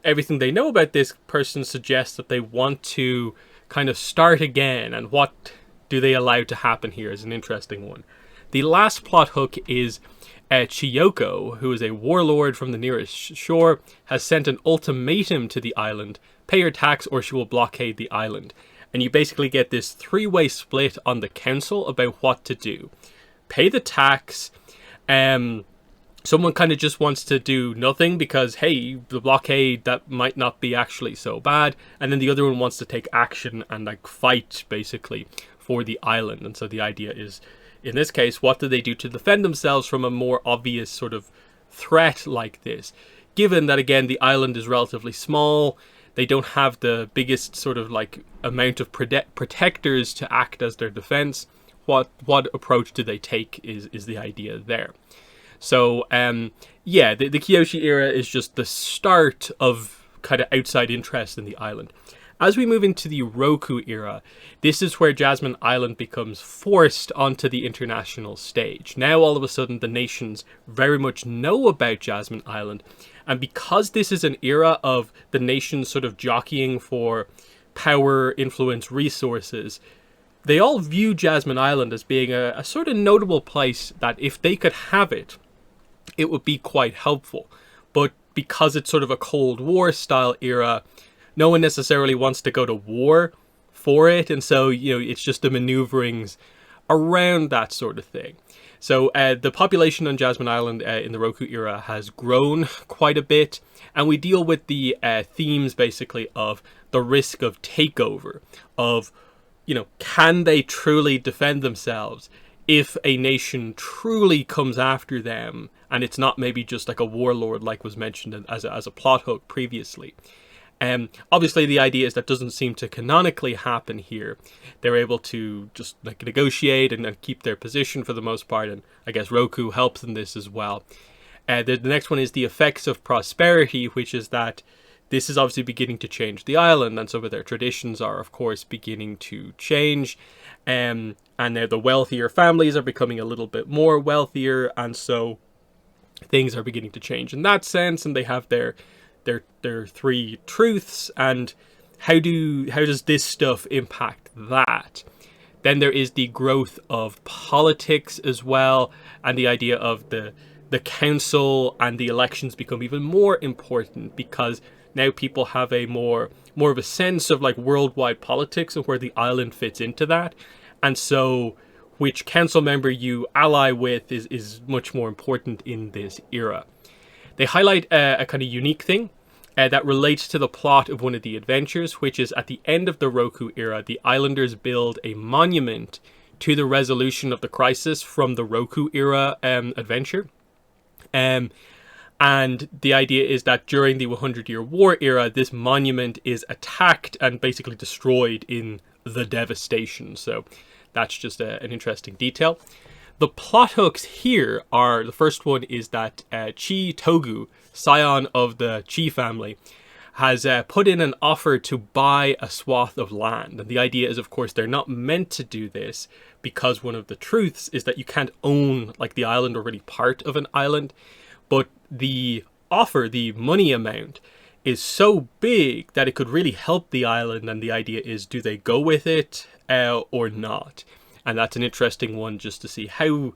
everything they know about this person suggests that they want to kind of start again. And what do they allow to happen here is an interesting one. The last plot hook is Chiyoko, who is a warlord from the nearest shore, has sent an ultimatum to the island: pay her tax or she will blockade the island. And you basically get this 3-way split on the council about what to do. Pay the tax, someone kind of just wants to do nothing because, hey, the blockade, that might not be actually so bad. And then the other one wants to take action and like fight basically for the island. And so the idea is, in this case, what do they do to defend themselves from a more obvious sort of threat like this? Given that, again, the island is relatively small, they don't have the biggest sort of like amount of protectors to act as their defense. What approach do they take is the idea there. So, yeah, the Kyoshi Era is just the start of kind of outside interest in the island. As we move into the Roku Era, this is where Jasmine Island becomes forced onto the international stage. Now, all of a sudden, the nations very much know about Jasmine Island. And because this is an era of the nations sort of jockeying for power, influence, resources, they all view Jasmine Island as being a sort of notable place that if they could have it, it would be quite helpful. But because it's sort of a Cold War style era, no one necessarily wants to go to war for it. And so, it's just the maneuverings around that sort of thing. So the population on Jasmine Island in the Roku Era has grown quite a bit. And we deal with the themes basically of the risk of takeover, of, can they truly defend themselves if a nation truly comes after them and it's not maybe just like a warlord like was mentioned as a plot hook previously. Obviously the idea is that doesn't seem to canonically happen here. They're able to just like negotiate and keep their position for the most part, and I guess Roku helps in this as well. The next one is the effects of prosperity, which is that this is obviously beginning to change the island, and some of their traditions are of course beginning to change. And now the wealthier families are becoming a little bit more wealthier, and so things are beginning to change in that sense, and they have their three truths, and how does this stuff impact that? Then there is the growth of politics as well, and the idea of the council and the elections become even more important because now people have a more of a sense of like worldwide politics and where the island fits into that. And so which council member you ally with is much more important in this era. They highlight a kind of unique thing that relates to the plot of one of the adventures, which is at the end of the Roku Era, the islanders build a monument to the resolution of the crisis from the Roku Era adventure. And the idea is that during the 100-Year War era, this monument is attacked and basically destroyed in the devastation. So that's just an interesting detail. The plot hooks here are, the first one is that Chi Togu, scion of the Chi family, has put in an offer to buy a swath of land. And the idea is, of course, they're not meant to do this because one of the truths is that you can't own like the island or really part of an island. But the offer, the money amount, is so big that it could really help the island. And the idea is, do they go with it or not? And that's an interesting one just to see how,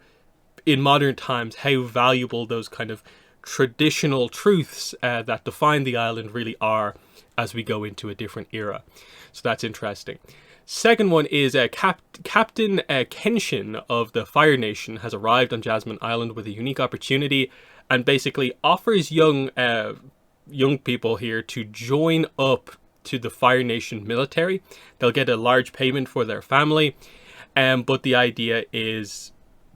in modern times, how valuable those kind of traditional truths that define the island really are as we go into a different era. So that's interesting. Second one is Captain Kenshin of the Fire Nation has arrived on Jasmine Island with a unique opportunity and basically offers young people here to join up to the Fire Nation military. They'll get a large payment for their family, but the idea is,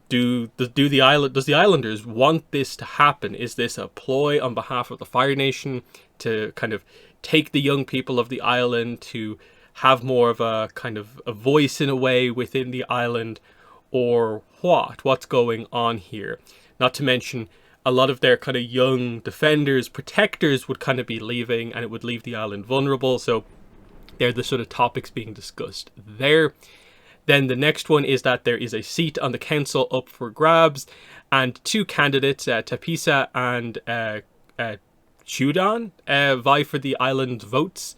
does the islanders want this to happen? Is this a ploy on behalf of the Fire Nation to kind of take the young people of the island to have more of a kind of a voice in a way within the island, or what's going on here? Not to mention a lot of their kind of young defenders, protectors would kind of be leaving, and it would leave the island vulnerable. So they're the sort of topics being discussed there. Then the next one is that there is a seat on the council up for grabs, and two candidates, Tapisa and Chudan, vie for the island votes.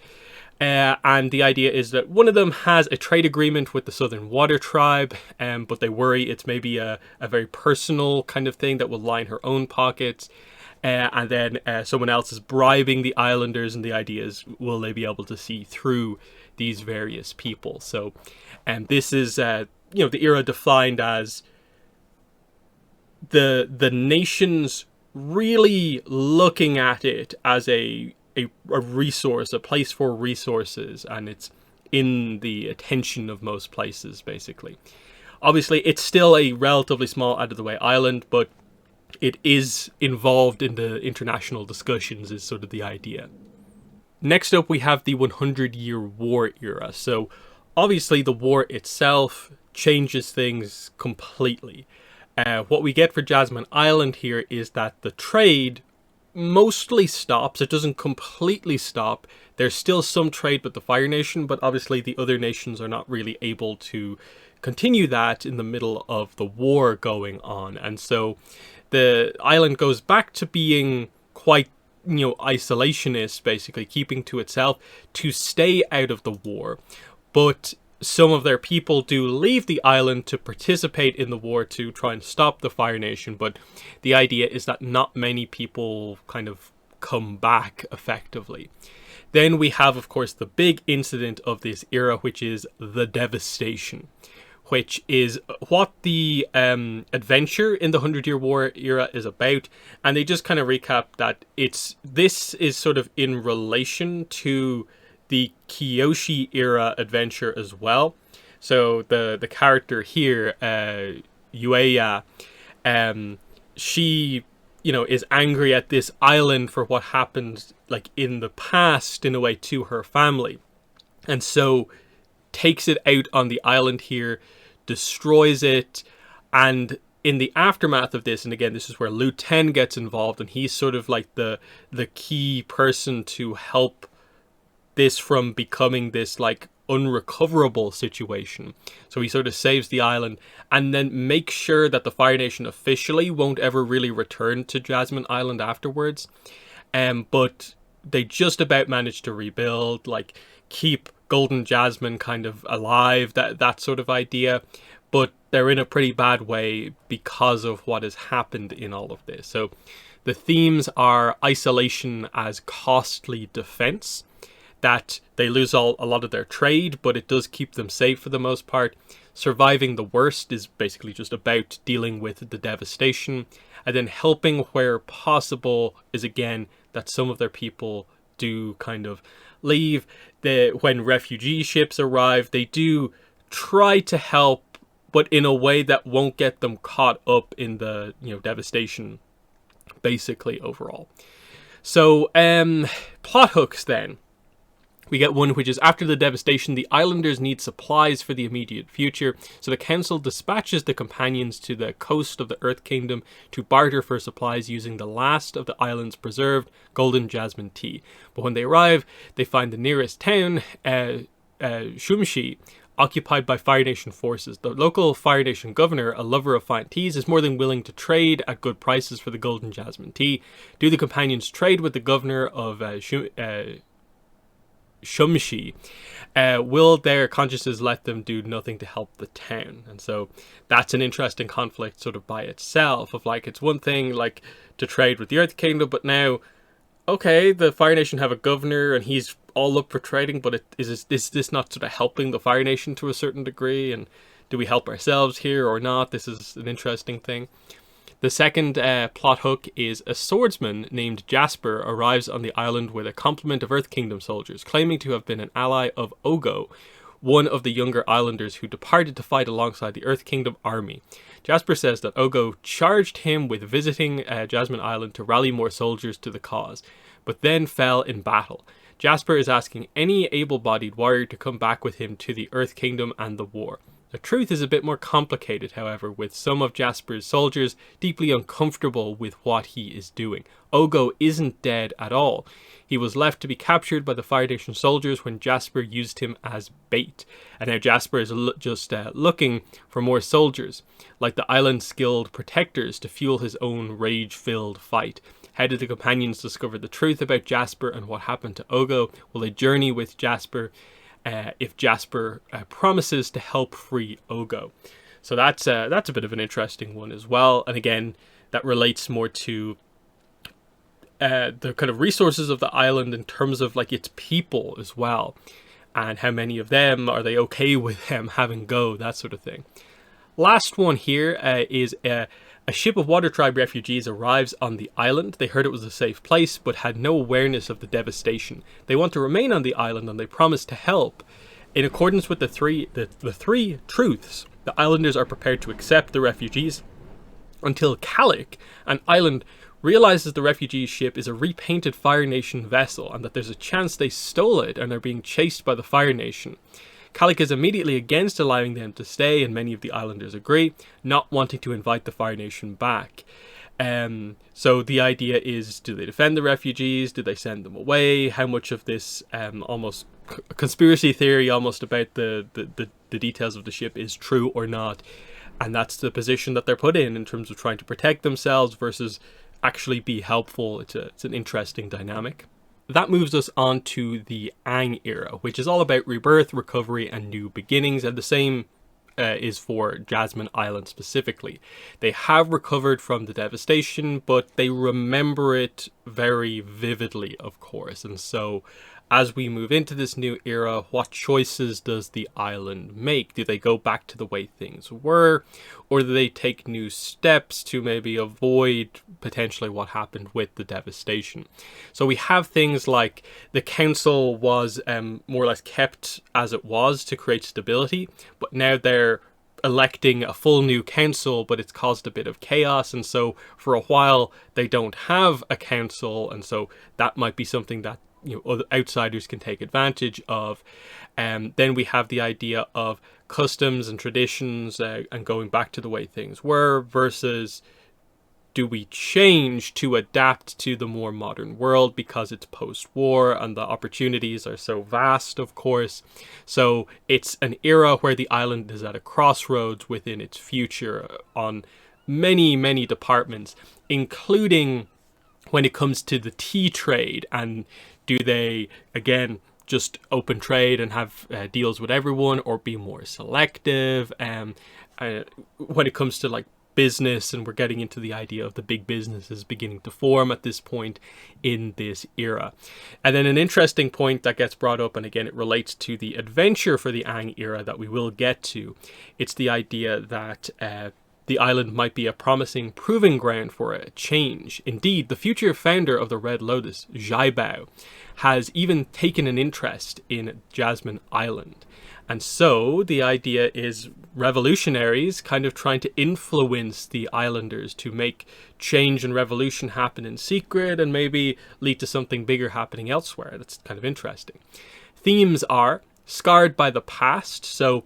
And the idea is that one of them has a trade agreement with the Southern Water Tribe, but they worry it's maybe a very personal kind of thing that will line her own pockets. And then someone else is bribing the islanders, and the idea is, will they be able to see through these various people? So, and this is, the era defined as the nation's really looking at it as a resource, a place for resources, and it's in the attention of most places, basically. Obviously, it's still a relatively small, out-of-the-way island, but it is involved in the international discussions, is sort of the idea. Next up, we have the 100-year war era. So, obviously, the war itself changes things completely. What we get for Jasmine Island here is that the trade mostly stops. It doesn't completely stop. There's still some trade with the Fire Nation, but obviously the other nations are not really able to continue that in the middle of the war going on. And so the island goes back to being quite, isolationist, basically, keeping to itself to stay out of the war. But some of their people do leave the island to participate in the war to try and stop the Fire Nation, but the idea is that not many people kind of come back effectively. Then we have, of course, the big incident of this era, which is the devastation, which is what the adventure in the 100-Year War era is about. And they just kind of recap that this is sort of in relation to the Kyoshi Era adventure as well. So the character here, Yueya, she, is angry at this island for what happened, like, in the past, in a way, to her family. And so takes it out on the island here, destroys it, and in the aftermath of this, and again, this is where Lu Ten gets involved, and he's sort of like the key person to help this from becoming this like unrecoverable situation. So he sort of saves the island and then makes sure that the Fire Nation officially won't ever really return to Jasmine Island afterwards. But they just about manage to rebuild, like keep Golden Jasmine kind of alive, that sort of idea. But they're in a pretty bad way because of what has happened in all of this. So the themes are isolation as costly defense, that they lose a lot of their trade, but it does keep them safe for the most part. Surviving the worst is basically just about dealing with the devastation. And then helping where possible is, again, that some of their people do kind of leave. When refugee ships arrive, they do try to help, but in a way that won't get them caught up in the devastation, basically, overall. So, plot hooks then. We get one which is, after the devastation, the islanders need supplies for the immediate future, so the council dispatches the companions to the coast of the Earth Kingdom to barter for supplies using the last of the island's preserved golden jasmine tea. But when they arrive, they find the nearest town, Shumshi, occupied by Fire Nation forces. The local Fire Nation governor, a lover of fine teas, is more than willing to trade at good prices for the golden jasmine tea. Do the companions trade with the governor of Shumshi? Will their consciences let them do nothing to help the town? And so that's an interesting conflict sort of by itself, of like, it's one thing like to trade with the Earth Kingdom, but now, okay, the Fire Nation have a governor and he's all up for trading, but is this not sort of helping the Fire Nation to a certain degree? And do we help ourselves here or not? This is an interesting thing. The second plot hook is a swordsman named Jasper arrives on the island with a complement of Earth Kingdom soldiers, claiming to have been an ally of Ogo, one of the younger islanders who departed to fight alongside the Earth Kingdom army. Jasper says that Ogo charged him with visiting Jasmine Island to rally more soldiers to the cause, but then fell in battle. Jasper is asking any able-bodied warrior to come back with him to the Earth Kingdom and the war. The truth is a bit more complicated, however, with some of Jasper's soldiers deeply uncomfortable with what he is doing. Ogo isn't dead at all. He was left to be captured by the Fire Nation soldiers when Jasper used him as bait. And now Jasper is just looking for more soldiers, like the island's skilled protectors, to fuel his own rage-filled fight. How did the companions discover the truth about Jasper and what happened to Ogo? Will they journey with Jasper if Jasper promises to help free Ogo? So that's a bit of an interesting one as well. And again, that relates more to the kind of resources of the island in terms of like its people as well. And how many of them, are they okay with them having go, that sort of thing. Last one here is a ship of Water Tribe refugees arrives on the island. They heard it was a safe place, but had no awareness of the devastation. They want to remain on the island, and they promise to help. In accordance with the three truths, the islanders are prepared to accept the refugees until Calic, an island, realizes the refugee ship is a repainted Fire Nation vessel and that there's a chance they stole it and are being chased by the Fire Nation. Calic is immediately against allowing them to stay, and many of the islanders agree, not wanting to invite the Fire Nation back. So the idea is, do they defend the refugees? Do they send them away? How much of this almost conspiracy theory almost about the details of the ship is true or not? And that's the position that they're put in terms of trying to protect themselves versus actually be helpful. It's an interesting dynamic. That moves us on to the Aang Era, which is all about rebirth, recovery, and new beginnings, and the same is for Jasmine Island specifically. They have recovered from the devastation, but they remember it very vividly, of course, and so as we move into this new era, what choices does the island make? Do they go back to the way things were? Or do they take new steps to maybe avoid potentially what happened with the devastation? So we have things like the council was more or less kept as it was to create stability, but now they're electing a full new council, but it's caused a bit of chaos, and so for a while they don't have a council, and so that might be something that other outsiders can take advantage of. Then we have the idea of customs and traditions and going back to the way things were versus do we change to adapt to the more modern world because it's post-war and the opportunities are so vast, of course. So it's an era where the island is at a crossroads within its future on many, many departments, including when it comes to the tea trade. And do they, again, just open trade and have deals with everyone, or be more selective? When it comes to like business, and we're getting into the idea of the big businesses beginning to form at this point in this era. And then an interesting point that gets brought up, and again it relates to the adventure for the Aang era that we will get to, it's the idea that the island might be a promising proving ground for a change. Indeed, the future founder of the Red Lotus, Xiaobao, has even taken an interest in Jasmine Island. And so the idea is revolutionaries kind of trying to influence the islanders to make change and revolution happen in secret and maybe lead to something bigger happening elsewhere. That's kind of interesting. Themes are scarred by the past. So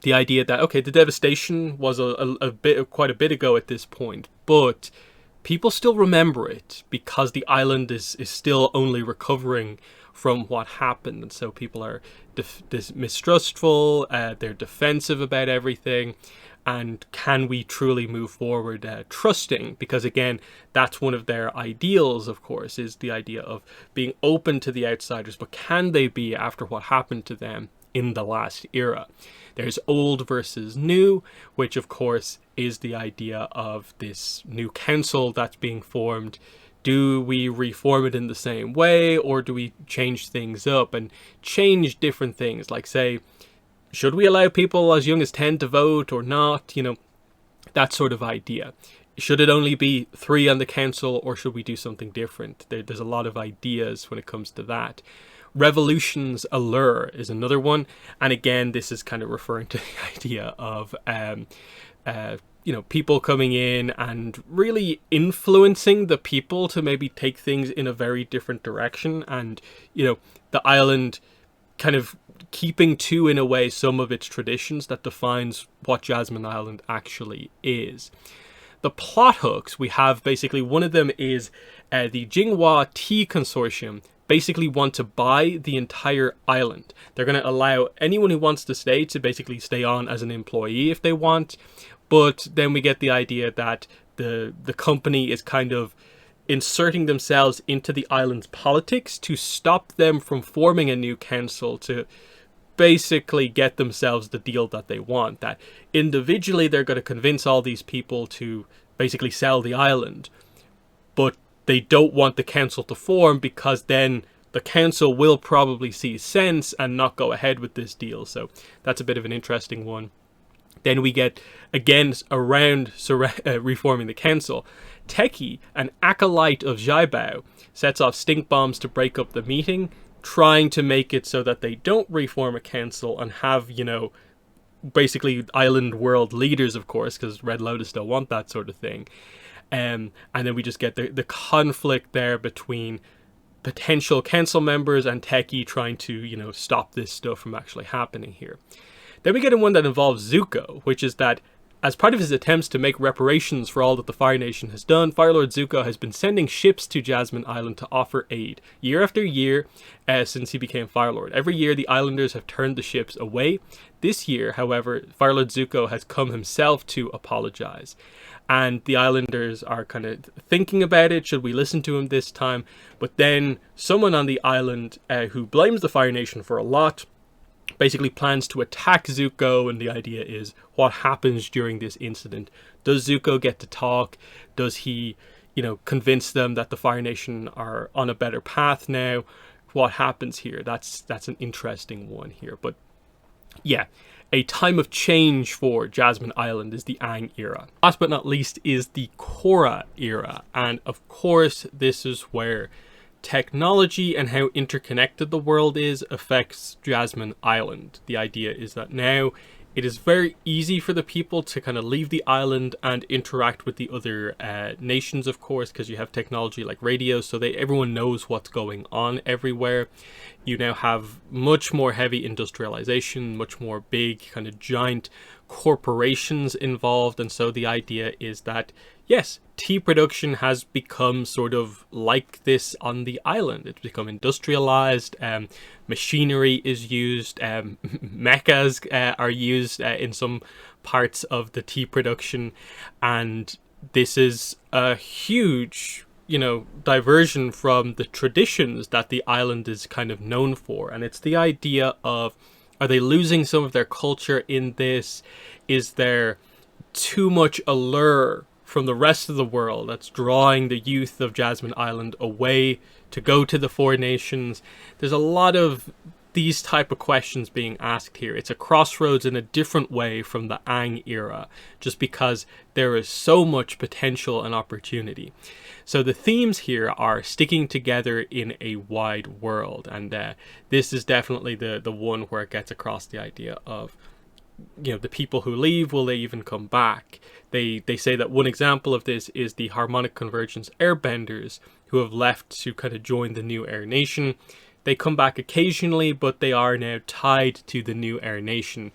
the idea that, okay, the devastation was quite a bit ago at this point, but people still remember it because the island is still only recovering from what happened, and so people are mistrustful, they're defensive about everything, and can we truly move forward trusting? Because again, that's one of their ideals, of course, is the idea of being open to the outsiders, but can they be after what happened to them in the last era? There's old versus new, which of course is the idea of this new council that's being formed. Do we reform it in the same way, or do we change things up and change different things? Like, say, should we allow people as young as 10 to vote or not? You know, that sort of idea. Should it only be 3 on the council, or should we do something different? There's a lot of ideas when it comes to that. Revolution's allure is another one. And again, this is kind of referring to the idea of people coming in and really influencing the people to maybe take things in a very different direction, and the island kind of keeping to, in a way, some of its traditions that defines what Jasmine Island actually is. The plot hooks we have, basically one of them is the Jinghua Tea Consortium basically want to buy the entire island. They're going to allow anyone who wants to stay to basically stay on as an employee if they want. But then we get the idea that the company is kind of inserting themselves into the island's politics to stop them from forming a new council, to basically get themselves the deal that they want. That individually they're going to convince all these people to basically sell the island, but they don't want the council to form because then the council will probably see sense and not go ahead with this deal. So that's a bit of an interesting one. Then we get, again, around reforming the council, Teki, an acolyte of Xiaobao, sets off stink bombs to break up the meeting, trying to make it so that they don't reform a council and have, you know, basically island world leaders, of course, because Red Lotus don't want that sort of thing. And then we just get the conflict there between potential council members and Teki trying to, you know, stop this stuff from actually happening here. Then we get in one that involves Zuko, which is that as part of his attempts to make reparations for all that the Fire Nation has done, Fire Lord Zuko has been sending ships to Jasmine Island to offer aid, year after year, since he became Fire Lord. Every year, the islanders have turned the ships away. This year, however, Fire Lord Zuko has come himself to apologize. And the islanders are kind of thinking about it. Should we listen to him this time? But then someone on the island who blames the Fire Nation for a lot basically plans to attack Zuko, and the idea is what happens during this incident. Does Zuko get to talk? Does he, you know, convince them that the Fire Nation are on a better path now? What happens here? That's an interesting one here. But yeah, a time of change for Jasmine Island is the Aang Era. Last but not least is the Korra Era, and of course this is where technology and how interconnected the world is affects Jasmine Island. The idea is that now it is very easy for the people to kind of leave the island and interact with the other nations, of course, because you have technology like radio, so everyone knows what's going on everywhere. You now have much more heavy industrialization, much more big kind of giant corporations involved, and so the idea is that yes, tea production has become sort of like this on the island. It's become industrialized, machinery is used, mechas are used in some parts of the tea production, and this is a huge, you know, diversion from the traditions that the island is kind of known for. And it's the idea of, are they losing some of their culture in this? Is there too much allure from the rest of the world that's drawing the youth of Jasmine Island away to go to the Four Nations? There's a lot of these type of questions being asked here. It's a crossroads in a different way from the Aang Era, just because there is so much potential and opportunity. So the themes here are sticking together in a wide world, and this is definitely the one where it gets across the idea of, you know, the people who leave, will they even come back? They say that one example of this is the Harmonic Convergence Airbenders, who have left to kind of join the new Air Nation. They come back occasionally, but they are now tied to the new Air Nation.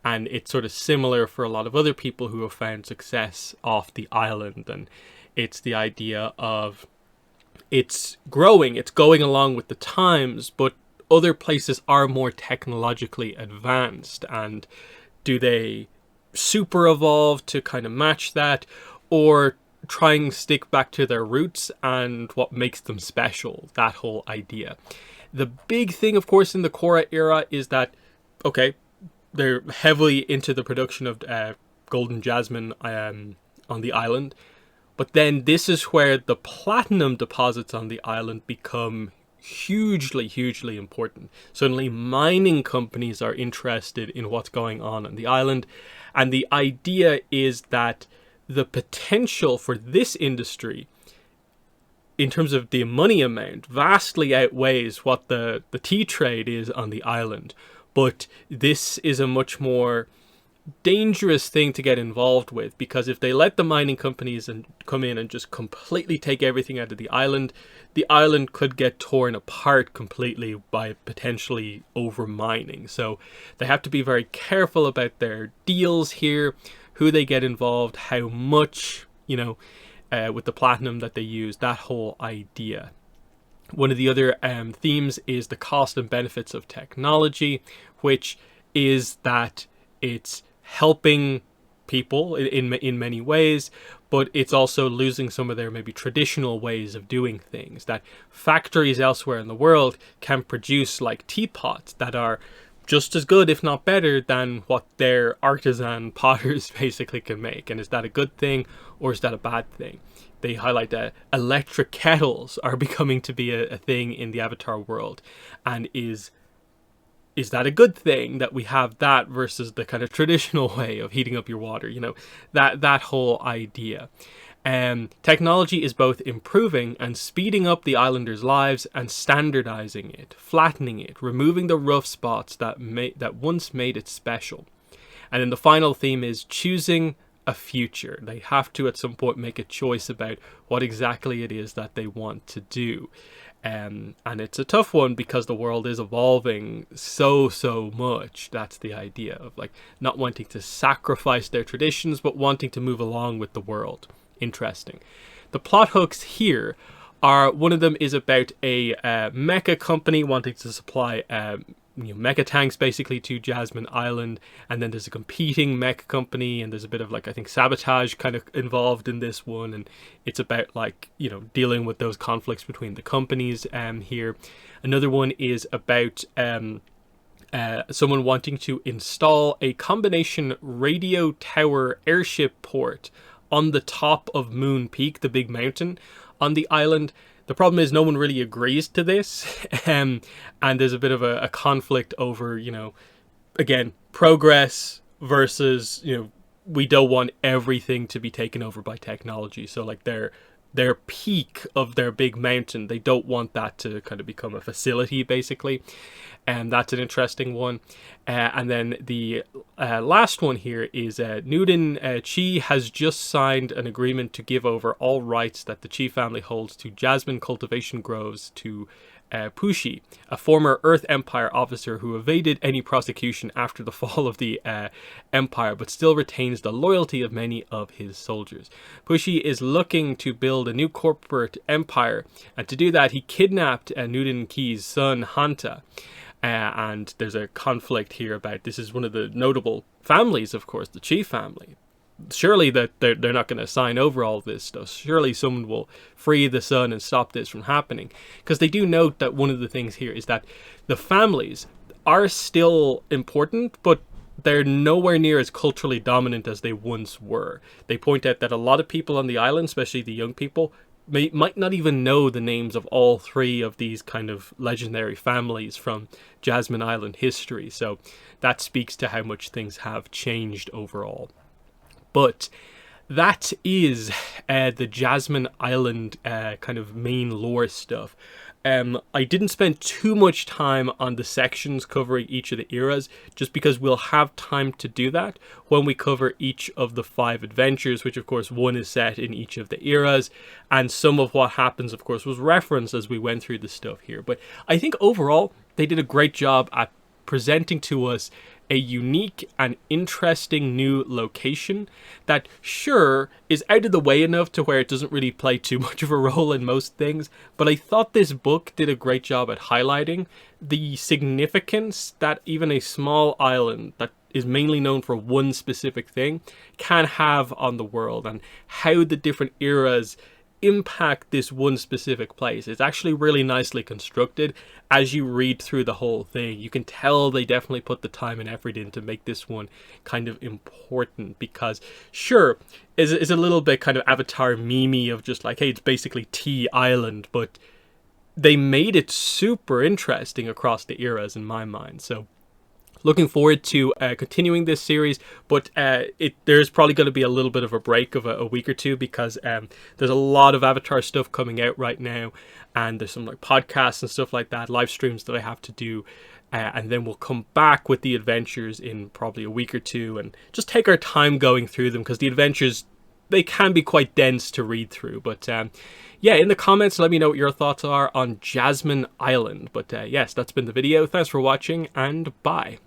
And it's sort of similar for a lot of other people who have found success off the island. And it's the idea of, it's growing, it's going along with the times, but other places are more technologically advanced. And do they super evolve to kind of match that, or try and stick back to their roots and what makes them special? That whole idea. The big thing, of course, in the Korra era is that, okay, they're heavily into the production of Golden Jasmine on the island, but then this is where the platinum deposits on the island become hugely important. Suddenly mining companies are interested in what's going on the island, and the idea is that the potential for this industry in terms of the money amount vastly outweighs what the tea trade is on the island. But this is a much more dangerous thing to get involved with, because if they let the mining companies come in and just completely take everything out of the island could get torn apart completely by potentially over mining. So they have to be very careful about their deals here, who they get involved, how much, you know, with the platinum that they use, that whole idea. One of the other themes is the cost and benefits of technology, which is that it's helping people in many ways, but it's also losing some of their maybe traditional ways of doing things. That factories elsewhere in the world can produce like teapots that are just as good, if not better, than what their artisan potters basically can make. And is that a good thing, or is that a bad thing? They highlight that electric kettles are becoming to be a thing in the Avatar world, and is is that a good thing that we have that versus the kind of traditional way of heating up your water? You know, that whole idea. Technology is both improving and speeding up the islanders' lives and standardizing it, flattening it, removing the rough spots that once made it special. And then the final theme is choosing a future. They have to at some point make a choice about what exactly it is that they want to do. And it's a tough one because the world is evolving so much. That's the idea of like not wanting to sacrifice their traditions, but wanting to move along with the world. Interesting. The plot hooks here are, one of them is about a mecha company wanting to supply mecha tanks basically to Jasmine Island, and then there's a competing mecha company, and there's a bit of like, I think, sabotage kind of involved in this one, and it's about like, you know, dealing with those conflicts between the companies here. Another one is about someone wanting to install a combination radio tower airship port on the top of Moon Peak, the big mountain on the island. The problem is no one really agrees to this, and there's a bit of a conflict over, you know, again, progress versus, you know, we don't want everything to be taken over by technology. So like their peak of their big mountain, they don't want that to kind of become a facility basically, and that's an interesting one. And then the last one here is Nuden Chi has just signed an agreement to give over all rights that the Chi family holds to Jasmine cultivation groves to Pushi, a former Earth Empire officer who evaded any prosecution after the fall of the Empire, but still retains the loyalty of many of his soldiers. Pushi is looking to build a new corporate empire, and to do that he kidnapped Nuden Ki's son Hanta. And there's a conflict here about, this is one of the notable families, of course, the Chi family. Surely that they're not going to sign over all this stuff. Surely someone will free the son and stop this from happening. Because they do note that one of the things here is that the families are still important, but they're nowhere near as culturally dominant as they once were. They point out that a lot of people on the island, especially the young people, might not even know the names of all three of these kind of legendary families from Jasmine Island history. So that speaks to how much things have changed overall. But that is the Jasmine Island kind of main lore stuff. I didn't spend too much time on the sections covering each of the eras, just because we'll have time to do that when we cover each of the 5 adventures, which of course one is set in each of the eras, and some of what happens of course was referenced as we went through the stuff here. But I think overall they did a great job at presenting to us a unique and interesting new location that sure is out of the way enough to where it doesn't really play too much of a role in most things, but I thought this book did a great job at highlighting the significance that even a small island that is mainly known for one specific thing can have on the world, and how the different eras impact this one specific place. It's actually really nicely constructed as you read through the whole thing. You can tell they definitely put the time and effort in to make this one kind of important, because sure, is a little bit kind of Avatar memey of just like, hey, it's basically T Island, but they made it super interesting across the eras in my mind. So looking forward to continuing this series, but there's probably going to be a little bit of a break of a week or two, because there's a lot of Avatar stuff coming out right now, and there's some like podcasts and stuff like that, live streams that I have to do, and then we'll come back with the adventures in probably a week or two and just take our time going through them, because the adventures, they can be quite dense to read through. But yeah, in the comments, let me know what your thoughts are on Jasmine Island. But yes, that's been the video. Thanks for watching, and bye.